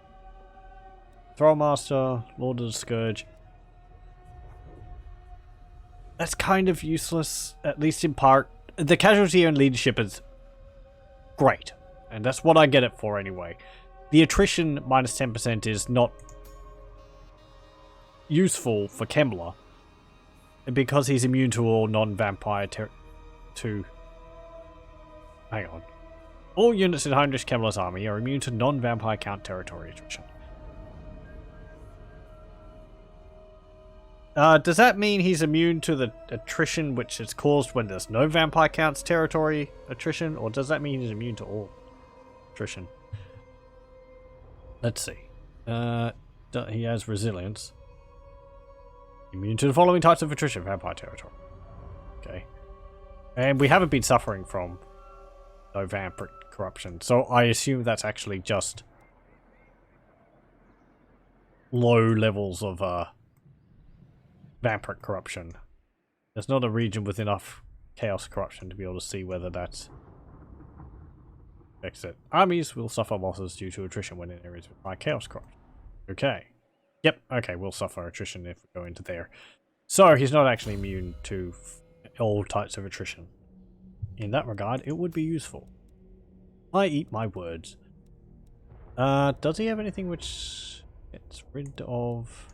Throwmaster, Lord of the Scourge. That's kind of useless, at least in part. The casualty and leadership is great, and that's what I get it for anyway. The attrition minus 10% is not useful for Kemlar, because he's immune to all non-vampire hang on. All units in Heinrich Kemlar's army are immune to non-vampire count territory attrition. Does that mean he's immune to the attrition which is caused when there's no vampire counts territory attrition? Or does that mean he's immune to all attrition? Let's see. He has resilience. Immune to the following types of attrition: vampire territory. Okay. And we haven't been suffering from no vampiric corruption, so I assume that's actually just low levels of vampiric corruption. There's not a region with enough chaos corruption to be able to see whether that's affects it. Armies will suffer losses due to attrition when in areas with high chaos corruption. Okay. Yep, okay, we'll suffer attrition if we go into there. So, he's not actually immune to all types of attrition. In that regard, it would be useful. I eat my words. Does he have anything which gets rid of...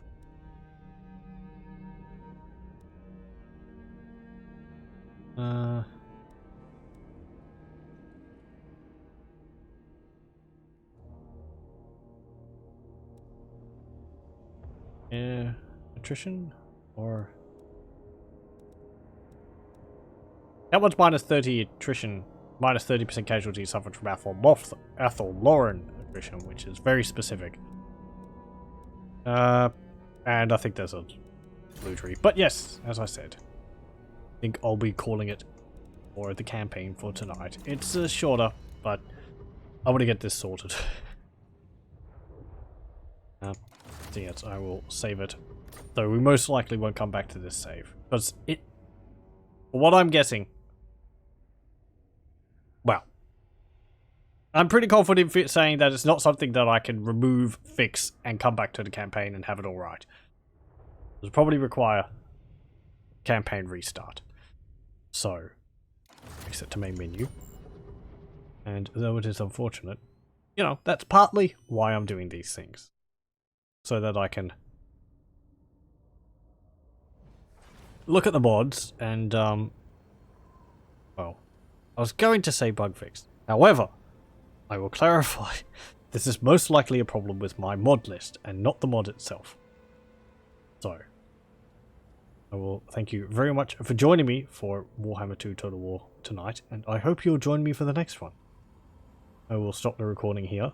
attrition? Or... That one's minus 30 attrition, minus 30% casualties suffered from Athel Lauren attrition, which is very specific. And I think there's a blue tree. But yes, as I said, I think I'll be calling it for the campaign for tonight. It's shorter, but I want to get this sorted. So yes, I will save it. Though we most likely won't come back to this save. Because it... For what I'm guessing... Well... I'm pretty confident in saying that it's not something that I can remove, fix, and come back to the campaign and have it alright. It'll probably require campaign restart. So, exit to main menu. And though it is unfortunate, you know, that's partly why I'm doing these things. So that I can look at the mods and, well, I was going to say bug fix. However, I will clarify, this is most likely a problem with my mod list and not the mod itself. So, I will thank you very much for joining me for Warhammer 2 Total War tonight, and I hope you'll join me for the next one. I will stop the recording here.